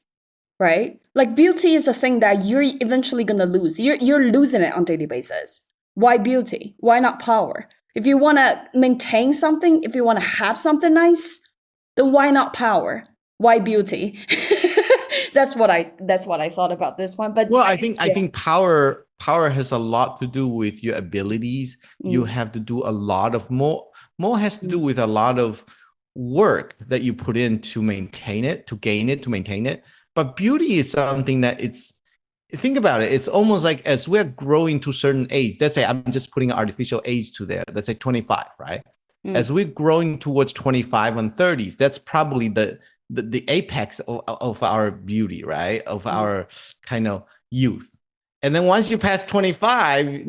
right? Like beauty is a thing that you're eventually going to lose. You're losing it on a daily basis. Why beauty? Why not power? If you want to maintain something, if you want to have something nice, then why not power? Why beauty? That's what I thought about this one. But well, I think power has a lot to do with your abilities. You have to do a lot of more has to do with a lot of work that you put in to maintain it, to gain it, to maintain it. But beauty is something that think about it. It's almost like as we're growing to a certain age, let's say I'm just putting an artificial age to there, let's say 25, right? As we're growing towards 25 and 30s, that's probably the apex of our beauty, right? Of our kind of youth. And then once you pass 25,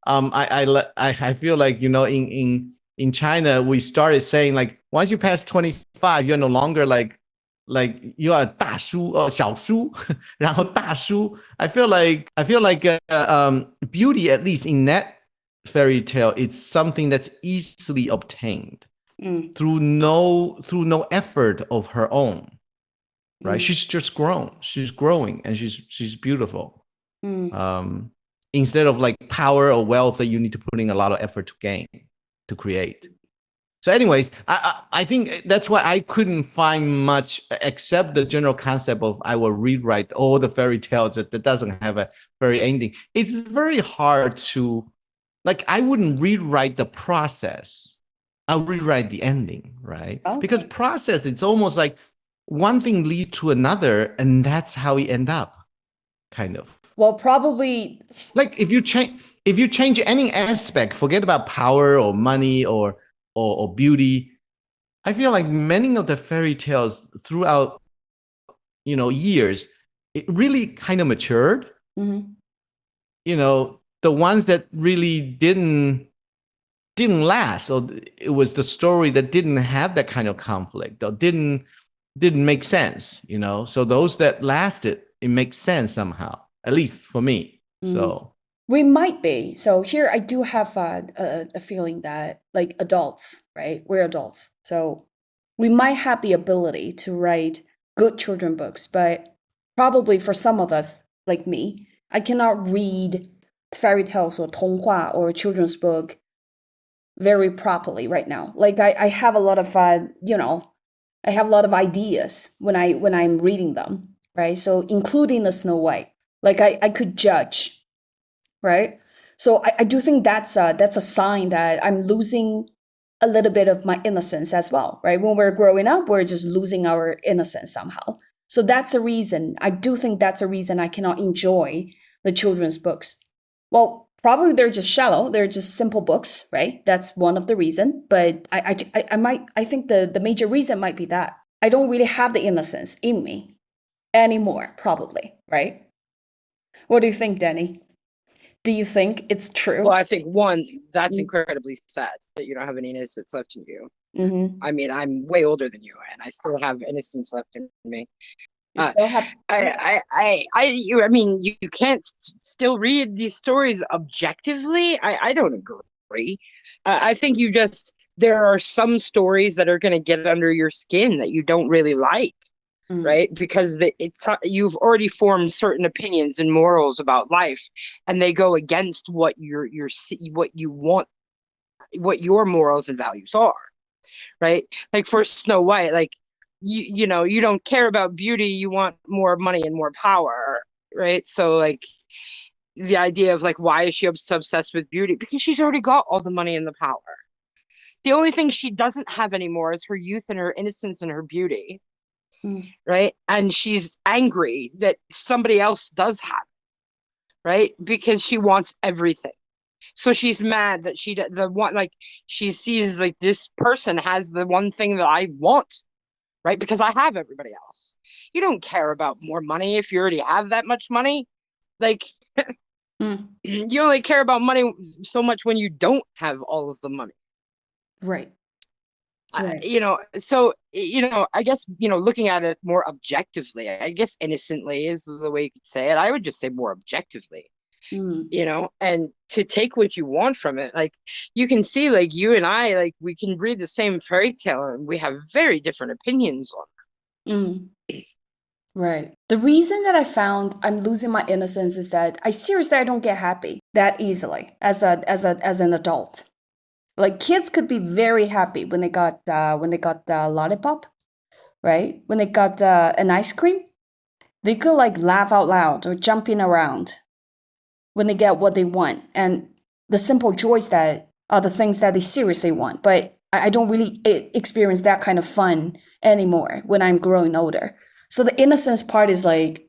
I feel like, in China, we started saying like, once you pass 25, you're no longer like you are 大叔 or 小叔，然后大叔. I feel like beauty, at least in that fairy tale, it's something that's easily obtained through no effort of her own, right? She's just grown. She's growing, and she's beautiful. Instead of like power or wealth that you need to put in a lot of effort to gain, to create. So anyways, I think that's why I couldn't find much except the general concept of I will rewrite all the fairy tales that doesn't have a very ending. It's very hard to, like, I wouldn't rewrite the process. I'll rewrite the ending, right? Okay. Because process, it's almost like one thing leads to another, and that's how we end up, kind of. Well, probably like if you change any aspect, forget about power or money or beauty. I feel like many of the fairy tales throughout, years, it really kind of matured. The ones that really didn't last, or it was the story that didn't have that kind of conflict, or didn't make sense. So those that lasted, it makes sense somehow, at least for me. So. We might be. So here I do have a feeling that, like, adults, right? We're adults. So we might have the ability to write good children books, but probably for some of us, like me, I cannot read fairy tales or 童话 or children's book very properly right now. Like I have a lot of, I have a lot of ideas when I'm reading them, right? So including the Snow White, like I could judge. Right. So I do think that's a sign that I'm losing a little bit of my innocence as well. Right. When we're growing up, we're just losing our innocence somehow. So that's the reason. I do think that's a reason I cannot enjoy the children's books. Well, Probably they're just shallow. They're just simple books, right? That's one of the reason. But I think the major reason might be that I don't really have the innocence in me anymore, probably, right? What do you think, Danny? Do you think it's true? Well, I think one, that's incredibly sad that you don't have any innocence left in you. Mm-hmm. I mean, I'm way older than you, and I still have innocence left in me. You still have. I mean, you can't still read these stories objectively. I don't agree. I think there are some stories that are going to get under your skin that you don't really like, right? Because you've already formed certain opinions and morals about life, and they go against what what you want, what your morals and values are, right? Like for Snow White, like. You know, you don't care about beauty, you want more money and more power, right? So like the idea of like, why is she obsessed with beauty? Because she's already got all the money and the power. The only thing she doesn't have anymore is her youth and her innocence and her beauty, right? And she's angry that somebody else does have it, right? Because she wants everything. So she's mad that she sees like this person has the one thing that I want, right? Because I have everybody else. You don't care about more money if you already have that much money. Like, you only care about money so much when you don't have all of the money. Right. You know, so, you know, I guess, you know, looking at it more objectively, I guess innocently is the way you could say it. I would just say more objectively. You know, and to take what you want from it, like you can see, like you and I, like we can read the same fairy tale and we have very different opinions on it. Right. The reason that I found I'm losing my innocence is that I don't get happy that easily as an adult. Like kids could be very happy when they got the lollipop, right? When they got an ice cream, they could like laugh out loud or jumping around when they get what they want, and the simple joys that are the things that they seriously want. But I don't really experience that kind of fun anymore when I'm growing older. So the innocence part is like,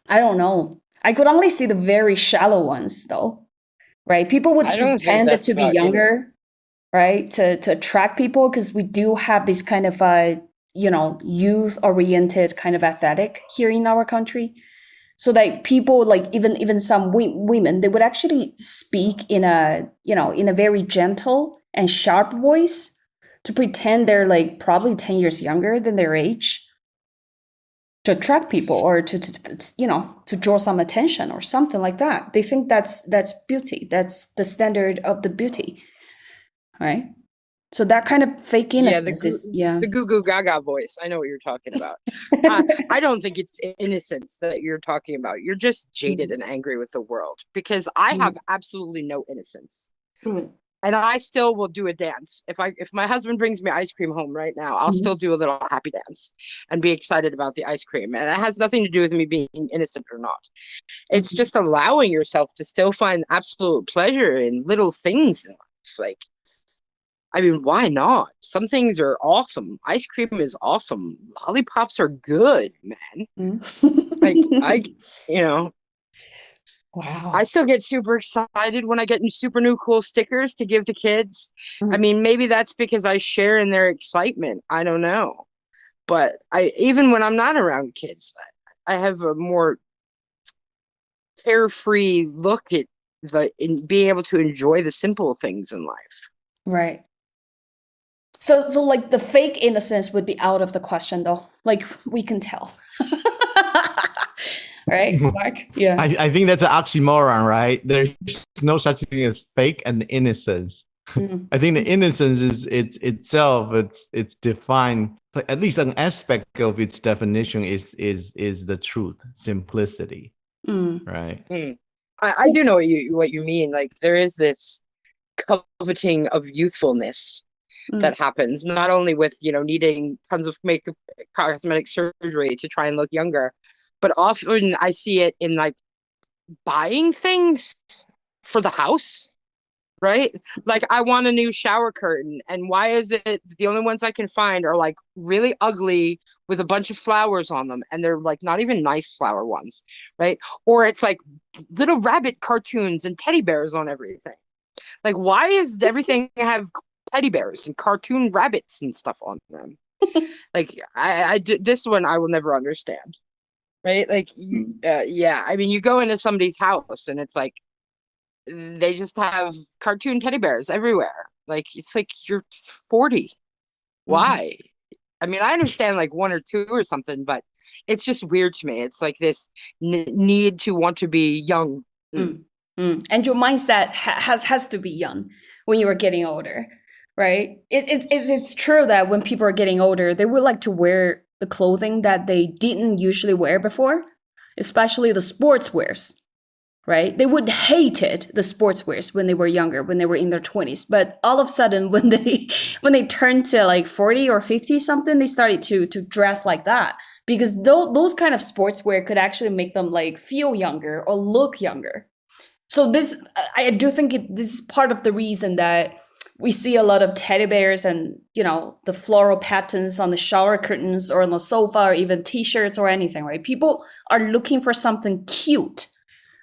I don't know. I could only see the very shallow ones though, right? People would pretend to be younger, right? To attract people, because we do have this kind of, you know, youth-oriented kind of aesthetic here in our country. So like people, like even some women, they would actually speak in a very gentle and sharp voice to pretend they're like probably 10 years younger than their age, to attract people or to draw some attention or something like that. They think that's beauty. That's the standard of the beauty, right? So that kind of fake innocence the goo goo gaga voice. I know what you're talking about. I don't think it's innocence that you're talking about. You're just jaded and angry with the world, because I have absolutely no innocence. And I still will do a dance. If my husband brings me ice cream home right now, I'll still do a little happy dance and be excited about the ice cream. And it has nothing to do with me being innocent or not. It's just allowing yourself to still find absolute pleasure in little things in life. Like, I mean, why not? Some things are awesome. Ice cream is awesome. Lollipops are good, man. Like, you know. Wow. I still get super excited when I get super new cool stickers to give to kids. I mean, maybe that's because I share in their excitement. I don't know. But even when I'm not around kids, I have a more carefree look at in being able to enjoy the simple things in life. Right. So like the fake innocence would be out of the question though. Like we can tell. Right, Mark? Yeah. I think that's an oxymoron, right? There's no such thing as fake and innocence. I think the innocence is it's defined, at least an aspect of its definition is the truth, simplicity, right? I do know what you mean. Like there is this coveting of youthfulness that happens, not only with, you know, needing tons of makeup, cosmetic surgery to try and look younger, but often I see it in like buying things for the house, right? Like I want a new shower curtain, and why is it the only ones I can find are like really ugly with a bunch of flowers on them, and they're like not even nice flower ones, right? Or it's like little rabbit cartoons and teddy bears on everything. Like, why is everything have teddy bears and cartoon rabbits and stuff on them? Like, this one I will never understand, right? Like, yeah, I mean, you go into somebody's house and it's like they just have cartoon teddy bears everywhere. Like, it's like you're 40. Why? I mean, I understand like one or two or something, but it's just weird to me. It's like this need to want to be young. And your mindset has to be young when you are getting older, right? It's true that when people are getting older, they would like to wear the clothing that they didn't usually wear before, especially the sports wears, right? They would hate it, the sports wears, when they were younger, when they were in their 20s. But all of a sudden, when they turned to like 40 or 50 something, they started to dress like that, because those kind of sportswear could actually make them like feel younger or look younger. So this, I do think this is part of the reason that we see a lot of teddy bears and, you know, the floral patterns on the shower curtains or on the sofa, or even t-shirts or anything, right? People are looking for something cute,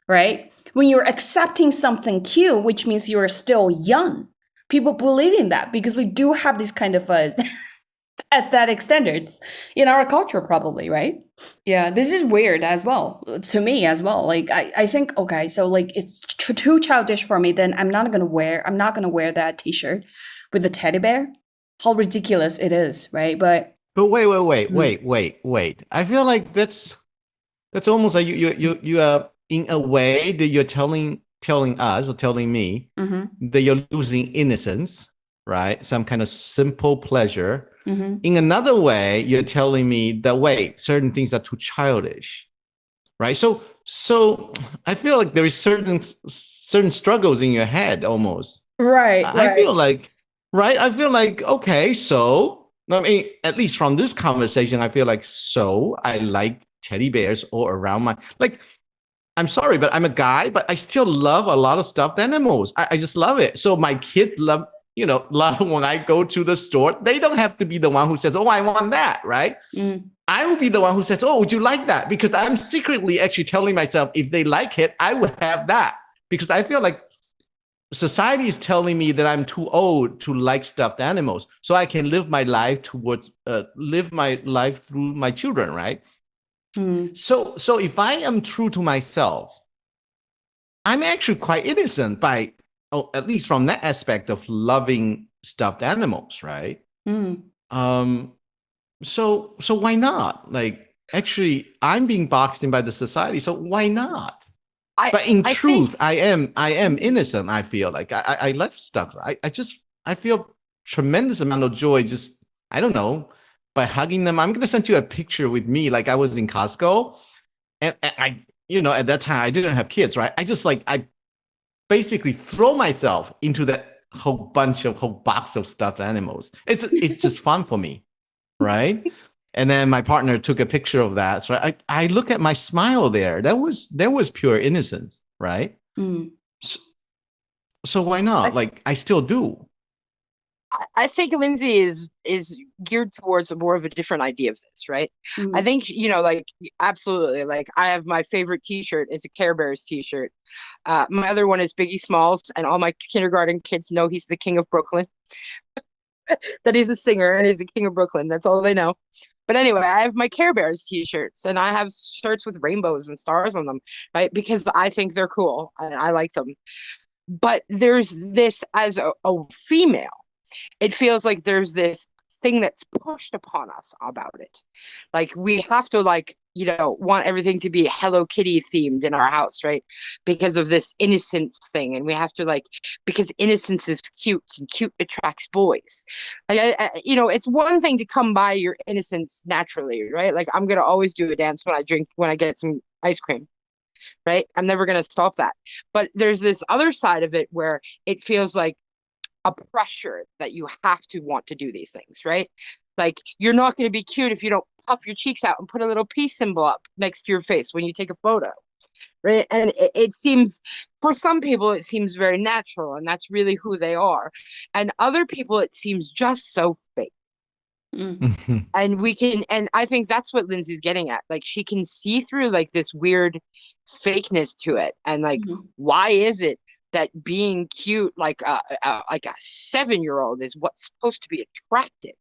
right? When you're accepting something cute, which means you're still young, people believe in that, because we do have this kind of aesthetic standards in our culture, probably, right? Yeah, this is weird as well, to me as well. Like, I think, okay, so like it's too childish for me, then I'm not gonna wear that t-shirt with the teddy bear. How ridiculous it is, right? But wait. I feel like that's almost like you are, in a way that you're telling us or telling me that you're losing innocence, right? Some kind of simple pleasure. In another way, you're telling me that, wait, certain things are too childish, right? So I feel like there is certain struggles in your head almost. Right. I feel like, okay, so I mean, at least from this conversation, I feel like, so I like teddy bears all around my, like, I'm sorry, but I'm a guy, but I still love a lot of stuffed animals. I just love it. So my kids love when I go to the store. They don't have to be the one who says, oh, I want that, right? I will be the one who says, oh, would you like that? Because I'm secretly actually telling myself, if they like it, I would have that. Because I feel like society is telling me that I'm too old to like stuffed animals, so I can live my life through my children, right? So if I am true to myself, I'm actually quite innocent by, at least from that aspect of loving stuffed animals, right? So why not? Like, actually, I'm being boxed in by the society, so why not? But in truth, I am innocent. I feel like I love stuff. I feel tremendous amount of joy. Just, I don't know, by hugging them. I'm gonna send you a picture with me. Like, I was in Costco, and I, at that time I didn't have kids, right? I basically throw myself into that whole box of stuffed animals. It's just fun for me, right? And then my partner took a picture of that. So I look at my smile there. That was pure innocence, right? So why not? Like, I still do. I think Linsey is geared towards more of a different idea of this, right? I think, like, absolutely. Like, I have my favorite t-shirt is a Care Bears t-shirt. My other one is Biggie Smalls, and all my kindergarten kids know he's the king of Brooklyn. That he's a singer and he's the king of Brooklyn. That's all they know. But anyway, I have my Care Bears t-shirts, and I have shirts with rainbows and stars on them, right? Because I think they're cool and I like them. But there's this, as a female, it feels like there's this thing that's pushed upon us about it. Like, we have to, like, want everything to be Hello Kitty themed in our house, right? Because of this innocence thing. And we have to, like, because innocence is cute and cute attracts boys. Like, it's one thing to come by your innocence naturally, right? Like, I'm going to always do a dance when I get some ice cream, right? I'm never going to stop that. But there's this other side of it where it feels like a pressure that you have to want to do these things, right? Like, you're not going to be cute if you don't puff your cheeks out and put a little peace symbol up next to your face when you take a photo, right? And it seems, for some people, it seems very natural, and that's really who they are. And other people, it seems just so fake. Mm. And I think that's what Linsey's getting at. Like, she can see through like this weird fakeness to it. And like, why is it that being cute, like a 7-year-old is what's supposed to be attractive?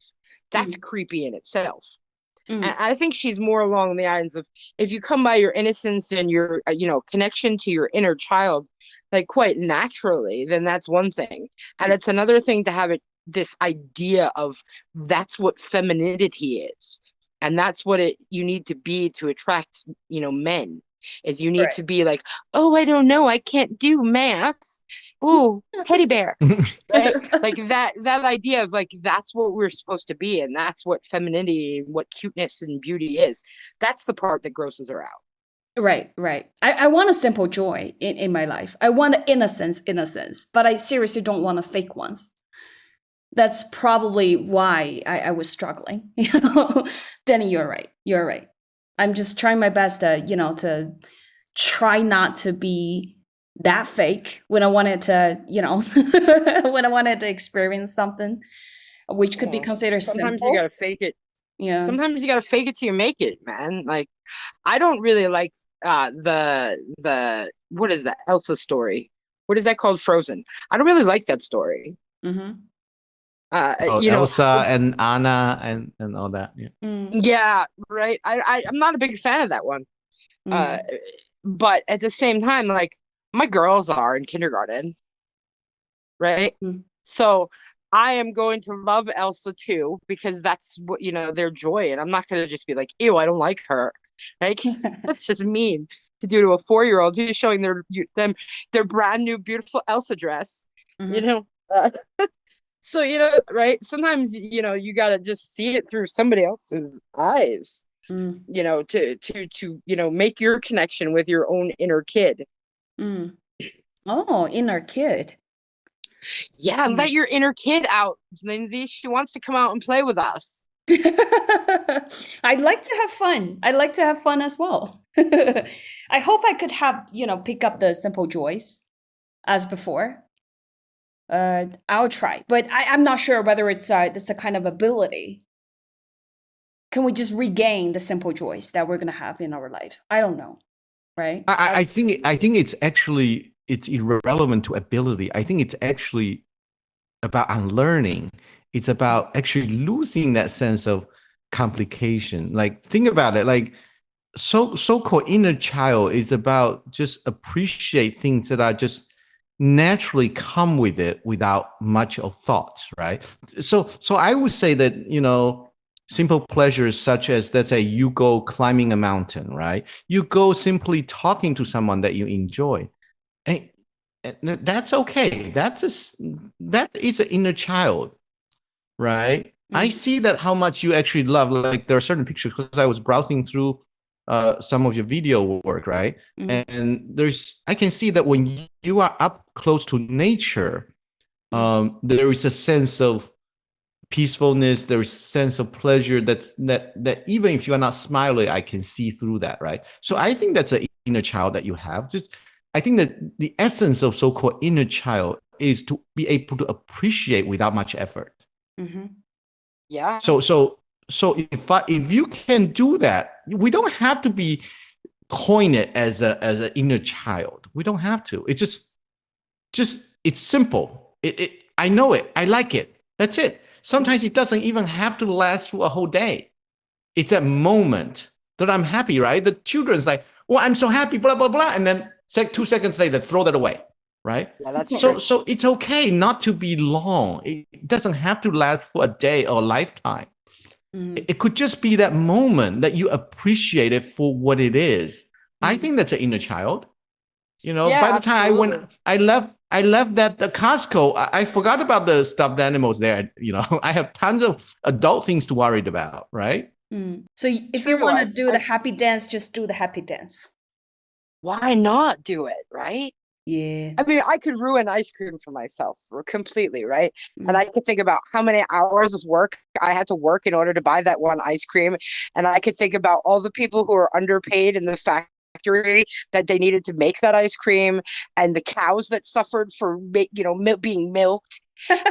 That's creepy in itself. And I think she's more along the lines of, if you come by your innocence and your, connection to your inner child, like quite naturally, then that's one thing. And it's another thing to have this idea of that's what femininity is. And that's what you need to be to attract, men, is you need to be like, oh, I don't know, I can't do math. Oh, teddy bear. Right? Like that idea of like, that's what we're supposed to be. And that's what femininity, what cuteness and beauty is. That's the part that grosses her out. Right. I want a simple joy in my life. I want the innocence, but I seriously don't want the fake ones. That's probably why I was struggling. Danny, you're right. I'm just trying my best to try not to be that fake when I wanted to, when I wanted to experience something, which could be considered sometimes simple. You gotta fake it. Yeah. Sometimes you gotta fake it till you make it, man. Like, I don't really like the what is that Elsa story? What is that called? Frozen. I don't really like that story. Elsa and Anna and all that. Yeah, right. I'm not a big fan of that one. But at the same time, like, my girls are in kindergarten, right? So I am going to love Elsa too, because that's what, their joy. And I'm not going to just be like, ew, I don't like her, right? That's just mean to do to a 4-year-old who's showing their brand new beautiful Elsa dress, So, right? Sometimes, you got to just see it through somebody else's eyes, to make your connection with your own inner kid. Oh, inner kid. Yeah, let your inner kid out, Linsey. She wants to come out and play with us. I'd like to have fun. I'd like to have fun as well. I hope I could have, pick up the simple joys as before. I'll try, but I'm not sure whether it's a kind of ability. Can we just regain the simple joys that we're gonna have in our life? I don't know, right? I think it's irrelevant to ability. I think it's actually about unlearning. It's about actually losing that sense of complication. Like, think about it. Like, so-called inner child is about just appreciate things that are just naturally come with it without much of thought, right? So I would say that, simple pleasures such as, let's say, you go climbing a mountain, right? You go simply talking to someone that you enjoy. And that's okay. That is an inner child, right? I see that how much you actually love. Like, there are certain pictures, because I was browsing through some of your video work, right? And I can see that when you are up close to nature, there is a sense of peacefulness, there is a sense of pleasure that even if you are not smiling, I can see through that, right? So I think that's an inner child that you have. I think that the essence of so-called inner child is to be able to appreciate without much effort. Yeah. So if you can do that, we don't have to be coin it as an inner child. We don't have to. It's just it's simple. I know it. I like it. That's it. Sometimes it doesn't even have to last through a whole day. It's that moment that I'm happy, right? The children's like, well, I'm so happy, blah, blah, blah. And then 2 seconds later, throw that away, right? Yeah, that's true. So it's okay not to be long. It doesn't have to last for a day or a lifetime. It could just be that moment that you appreciate it for what it is. I think that's an inner child. Yeah, by the time I left the Costco, I forgot about the stuffed animals there. I have tons of adult things to worry about, right? So if you want to do the happy dance, just do the happy dance. Why not do it, right? Yeah. I mean, I could ruin ice cream for myself completely, right? And I could think about how many hours of work I had to work in order to buy that one ice cream. And I could think about all the people who are underpaid in the factory factory that they needed to make that ice cream, and the cows that suffered for being milked,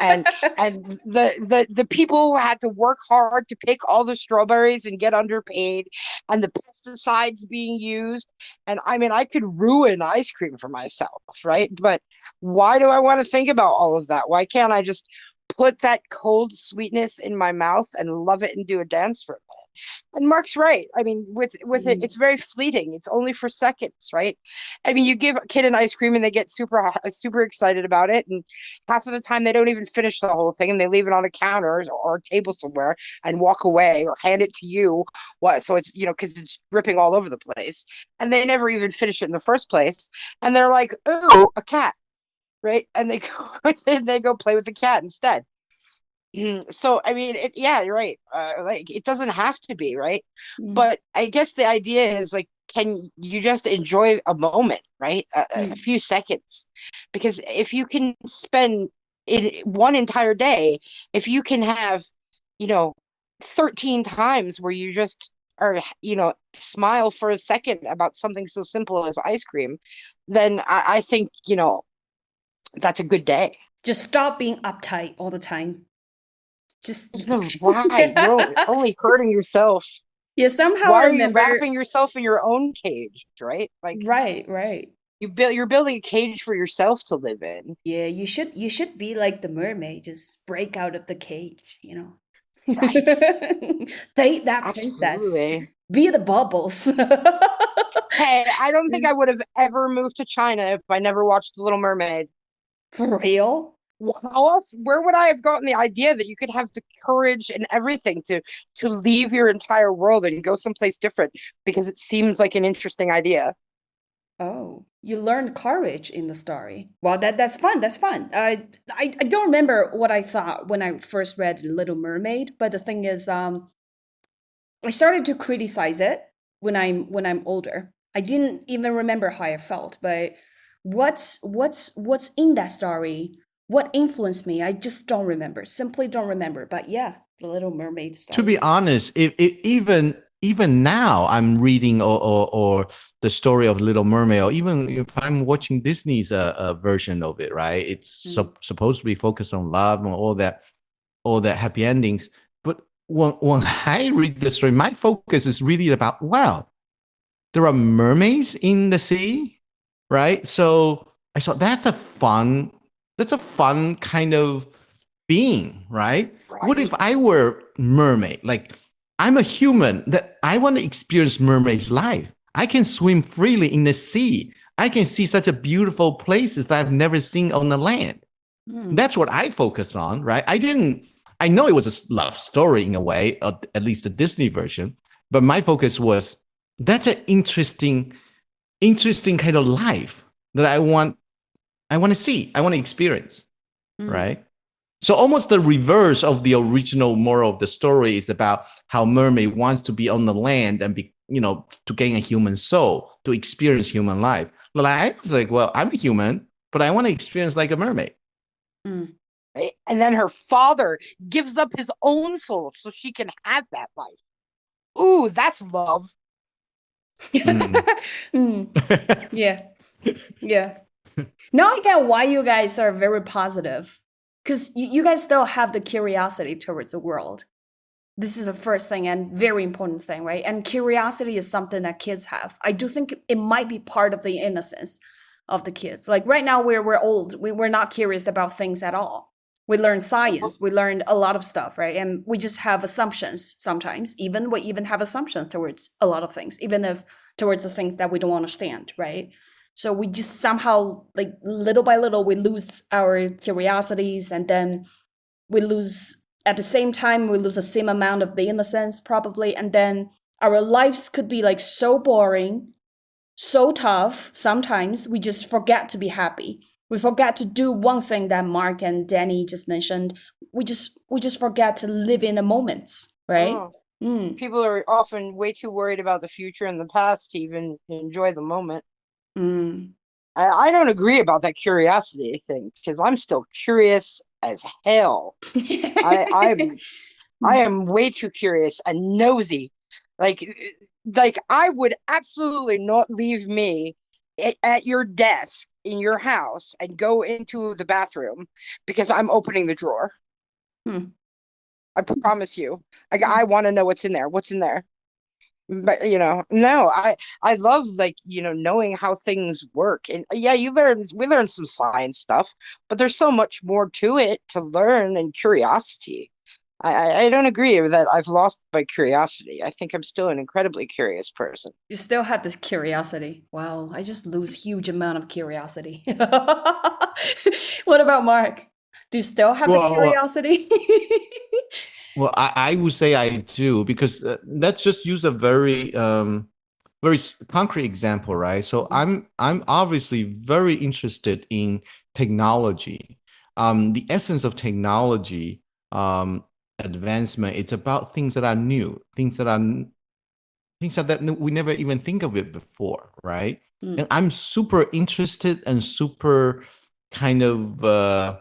and the people who had to work hard to pick all the strawberries and get underpaid, and the pesticides being used. And I mean, I could ruin ice cream for myself, right? But why do I want to think about all of that? Why can't I just put that cold sweetness in my mouth and love it and do a dance for a minute? And Mark's right. I mean, with it, it's very fleeting. It's only for seconds, right? I mean, you give a kid an ice cream and they get super excited about it, and half of the time they don't even finish the whole thing, and they leave it on a counter or a table somewhere and walk away or hand it to you. So it's because it's dripping all over the place, and they never even finish it in the first place. And they're like, "Oh, a cat," right? And they go play with the cat instead. So I mean, yeah, you're right. Like, it doesn't have to be, right? But I guess the idea is, like, can you just enjoy a moment, right? A few seconds, because if you can spend one entire day, if you can have 13 times where you just are smile for a second about something so simple as ice cream, then I think that's a good day. Just stop being uptight all the time. There's no why. You're only hurting yourself. Yeah, somehow why I are remember... you wrapping yourself in your own cage, right? Like, right. You're building a cage for yourself to live in. Yeah, you should be like the mermaid, just break out of the cage, Right. Date that princess. Absolutely. Be the bubbles. Hey, I don't think I would have ever moved to China if I never watched The Little Mermaid. For real? How else? Where would I have gotten the idea that you could have the courage and everything to leave your entire world and go someplace different? Because it seems like an interesting idea. Oh, you learned courage in the story. Well, that's fun. That's fun. I don't remember what I thought when I first read Little Mermaid, but the thing is, I started to criticize it when I'm older. I didn't even remember how I felt, but what's in that story? What influenced me? I just don't remember. Simply don't remember. But yeah, The Little Mermaid story. To be honest, if even now I'm reading or the story of Little Mermaid, or even if I'm watching Disney's version of it, right? It's supposed to be focused on love and all that happy endings. But when I read the story, my focus is really about, wow, there are mermaids in the sea, right? So I thought that's a fun kind of being, right? What if I were mermaid? Like, I'm a human that I want to experience mermaid's life. I can swim freely in the sea. I can see such a beautiful places that I've never seen on the land. That's what I focus on, right? I know it was a love story in a way, at least the Disney version, but my focus was, that's an interesting kind of life that I want to see, I want to experience, right? So almost the reverse of the original moral of the story is about how mermaid wants to be on the land and be, to gain a human soul, to experience human life. But I was like, well, I'm a human, but I want to experience like a mermaid. Right? And then her father gives up his own soul so she can have that life. Ooh, that's love. Yeah. Now I get why you guys are very positive, because you guys still have the curiosity towards the world. This is the first thing and very important thing, right? And curiosity is something that kids have. I do think it might be part of the innocence of the kids. Like right now, we're old. We're not curious about things at all. We learn science. We learned a lot of stuff, right? And we just have assumptions sometimes. We even have assumptions towards a lot of things, even if towards the things that we don't understand, right? So we just somehow, like, little by little, we lose our curiosities, and then we lose, at the same time, we lose the same amount of the innocence probably. And then our lives could be like so boring, so tough. Sometimes we just forget to be happy. We forget to do one thing that Mark and Danny just mentioned. We just forget to live in the moments, right? People are often way too worried about the future and the past to even enjoy the moment. I don't agree about that curiosity thing, because I'm still curious as hell. I am way too curious and nosy. Like, like I would absolutely not leave me at your desk in your house and go into the bathroom because I'm opening the drawer. Hmm. I promise you. I want to know what's in there. What's in there? But no, I love like knowing how things work. And yeah, we learn some science stuff, but there's so much more to it to learn, and curiosity. I don't agree that I've lost my curiosity. I think I'm still an incredibly curious person. You still have this curiosity. Wow, I just lose huge amount of curiosity. What about Mark? Do you still have the curiosity? Well, I would say I do, because let's just use a very very concrete example, right? So I'm obviously very interested in technology. The essence of technology advancement, it's about things that are new, things that we never even think of it before, right? And I'm super interested and super kind of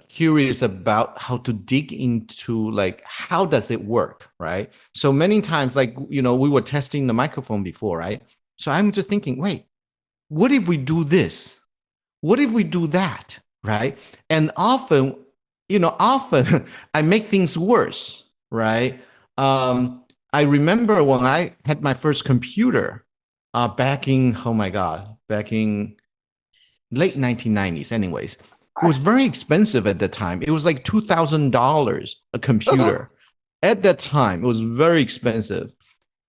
curious about how to dig into like how does it work, right? So many times, like we were testing the microphone before, right? So I'm just thinking, wait, what if we do this? What if we do that, right? And often I make things worse, right? I remember when I had my first computer back in late 1990s anyways. It was very expensive at the time. It was like $2,000 a computer. At that time, it was very expensive.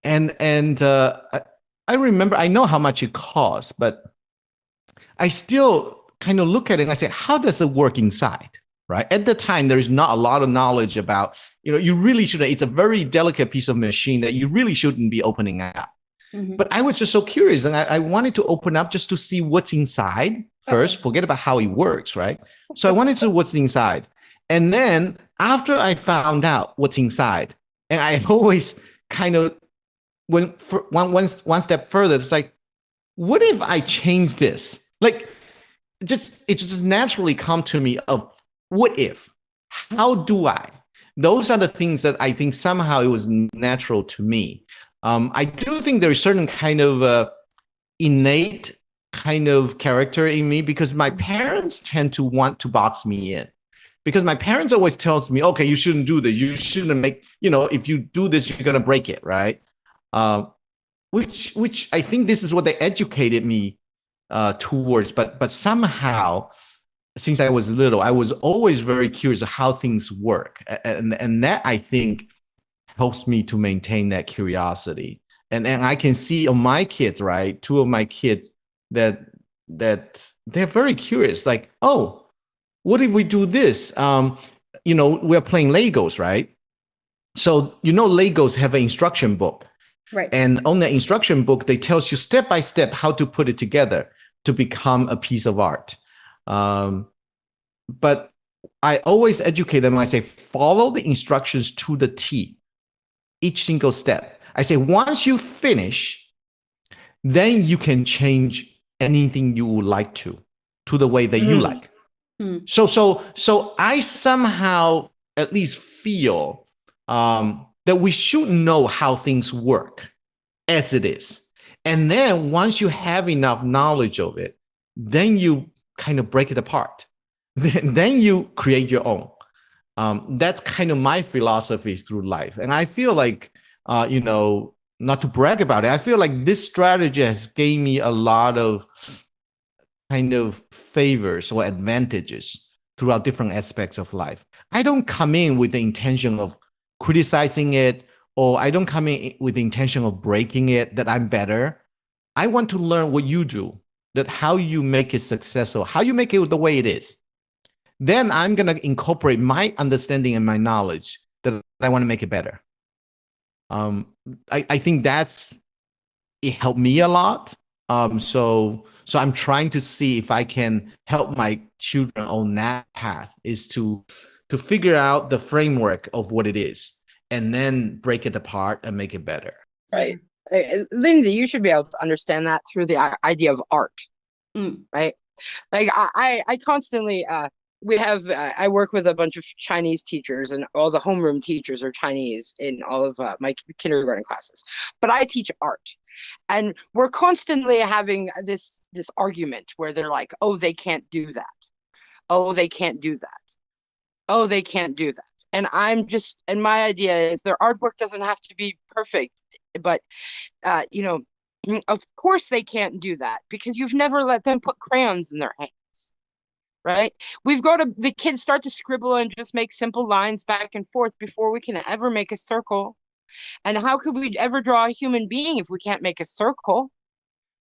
And I remember, I know how much it costs, but I still kind of look at it and I say, how does it work inside? Right? At the time, there's not a lot of knowledge about, you really shouldn't, it's a very delicate piece of machine that you really shouldn't be opening up. Mm-hmm. But I was just so curious, and I wanted to open up just to see what's inside first. Forget about how it works, right? So I wanted to know what's inside. And then after I found out what's inside, and I always kind of went one step further, it's like, what if I change this? Like, it just naturally come to me of, what if? How do I? Those are the things that I think somehow it was natural to me. I do think there's certain kind of innate kind of character in me, because my parents tend to want to box me in. Because my parents always tells me, okay, you shouldn't do this. You shouldn't make, if you do this, you're going to break it, right? Which I think this is what they educated me towards. But somehow, since I was little, I was always very curious of how things work. And that, I think, helps me to maintain that curiosity. And I can see on my kids, right? Two of my kids that they're very curious. Like, oh, what if we do this? We're playing Legos, right? So, Legos have an instruction book. Right. And on the instruction book, they tells you step by step how to put it together to become a piece of art. But I always educate them. I say, follow the instructions to the T, each single step. I say, once you finish, then you can change anything you would like to the way that you like. So I somehow at least feel that we should know how things work as it is. And then once you have enough knowledge of it, then you kind of break it apart. Then you create your own. That's kind of my philosophy through life. And I feel like, not to brag about it, I feel like this strategy has gave me a lot of kind of favors or advantages throughout different aspects of life. I don't come in with the intention of criticizing it, or I don't come in with the intention of breaking it, that I'm better. I want to learn what you do, that how you make it successful, how you make it the way it is. Then I'm going to incorporate my understanding and my knowledge that I want to make it better. I think it helped me a lot. So I'm trying to see if I can help my children on that path, is to figure out the framework of what it is and then break it apart and make it better. Right. Linsey, you should be able to understand that through the idea of art, right? Like I constantly, we have I work with a bunch of Chinese teachers, and all the homeroom teachers are Chinese in all of my kindergarten classes. But I teach art, and we're constantly having this argument where they're like, "Oh, they can't do that. Oh, they can't do that. Oh, they can't do that." And my idea is their artwork doesn't have to be perfect, but of course they can't do that because you've never let them put crayons in their hands. Right? The kids start to scribble and just make simple lines back and forth before we can ever make a circle. And how could we ever draw a human being if we can't make a circle?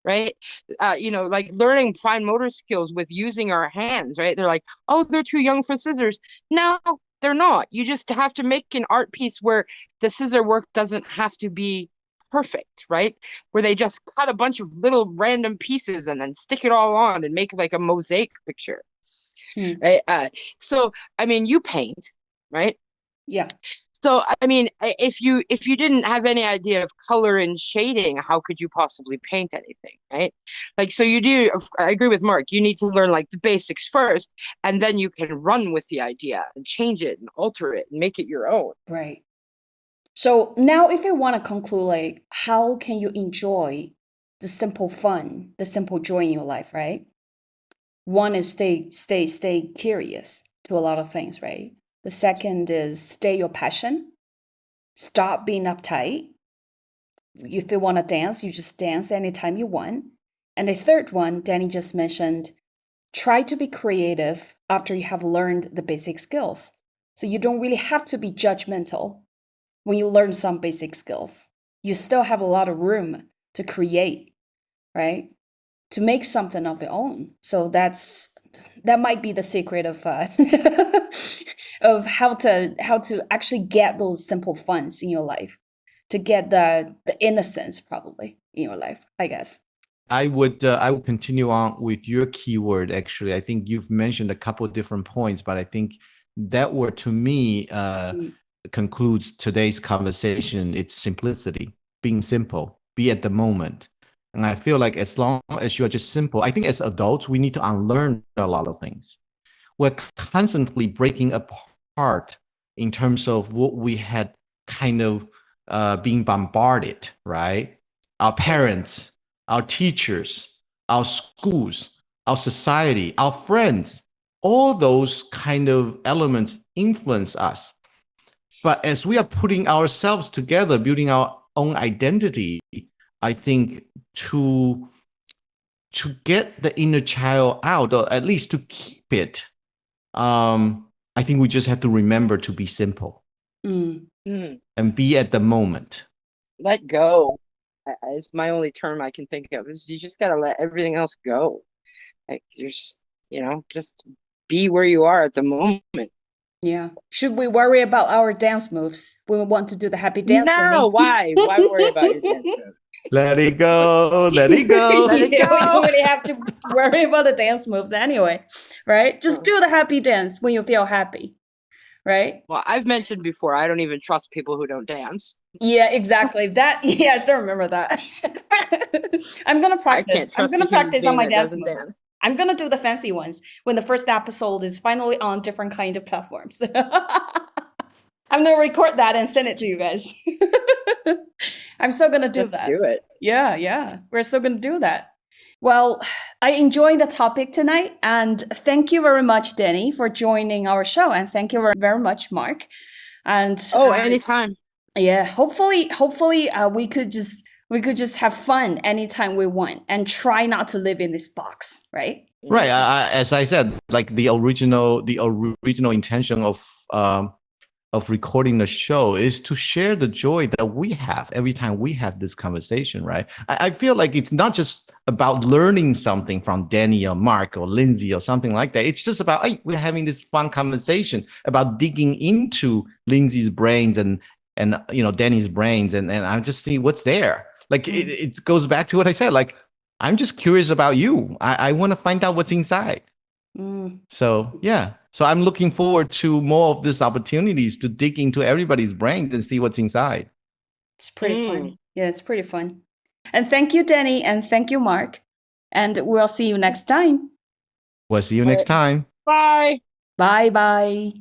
Right? Like learning fine motor skills with using our hands, right? They're like, oh, they're too young for scissors. No, they're not. You just have to make an art piece where the scissor work doesn't have to be perfect, right? Where they just cut a bunch of little random pieces and then stick it all on and make like a mosaic picture. Right? So I mean, you paint, right? Yeah. So I mean, if you didn't have any idea of color and shading, how could you possibly paint anything, right? Like, so I agree with Mark, you need to learn like the basics first, and then you can run with the idea and change it and alter it and make it your own. Right. So now if I want to conclude, like, how can you enjoy the simple fun, the simple joy in your life, right? One is stay curious to a lot of things, right? The second is stay your passion. Stop being uptight. If you want to dance, you just dance anytime you want. And the third one, Danny just mentioned, try to be creative after you have learned the basic skills. So you don't really have to be judgmental when you learn some basic skills. You still have a lot of room to create, right? To make something of your own. So that might be the secret of of how to actually get those simple funs in your life, to get the innocence probably in your life, I guess. I would continue on with your keyword. Actually, I think you've mentioned a couple of different points, but I think that word to me concludes today's conversation. It's simplicity, being simple, be at the moment. And I feel like as long as you are just simple, I think as adults, we need to unlearn a lot of things. We're constantly breaking apart in terms of what we had kind of being bombarded, right? Our parents, our teachers, our schools, our society, our friends, all those kind of elements influence us. But as we are putting ourselves together, building our own identity, I think to get the inner child out, or at least to keep it, I think we just have to remember to be simple and be at the moment. Let go is my only term I can think of. Is you just got to let everything else go. Like just be where you are at the moment. Yeah. Should we worry about our dance moves? We want to do the happy dance. No, why? Why worry about your dance move? Let it go. Let it go. Let it We go. don't really have to worry about the dance moves anyway, right? Just do the happy dance when you feel happy, right? Well, I've mentioned before, I don't even trust people who don't dance. Yeah, exactly. I still remember that. I'm gonna practice. I'm gonna practice on my dance moves. I'm gonna do the fancy ones when the first episode is finally on different kind of platforms. I'm gonna record that and send it to you guys. I'm still gonna do that. Do it. Yeah. We're still gonna do that. Well, I enjoyed the topic tonight, and thank you very much, Danny, for joining our show, and thank you very much, Mark. And anytime. Yeah, hopefully, we could just have fun anytime we want, and try not to live in this box, right? Right. As I said, like the original intention of recording the show is to share the joy that we have every time we have this conversation, right? I feel like it's not just about learning something from Danny or Mark or Linsey or something like that. It's just about, hey, we're having this fun conversation about digging into Linsey's brains and Danny's brains, and I just see what's there. Like it goes back to what I said, like, I'm just curious about you. I want to find out what's inside. So yeah. So I'm looking forward to more of these opportunities to dig into everybody's brains and see what's inside. It's pretty fun. Yeah, it's pretty fun. And thank you, Danny, and thank you, Mark. And we'll see you next time. We'll see you next time. Bye. Bye bye.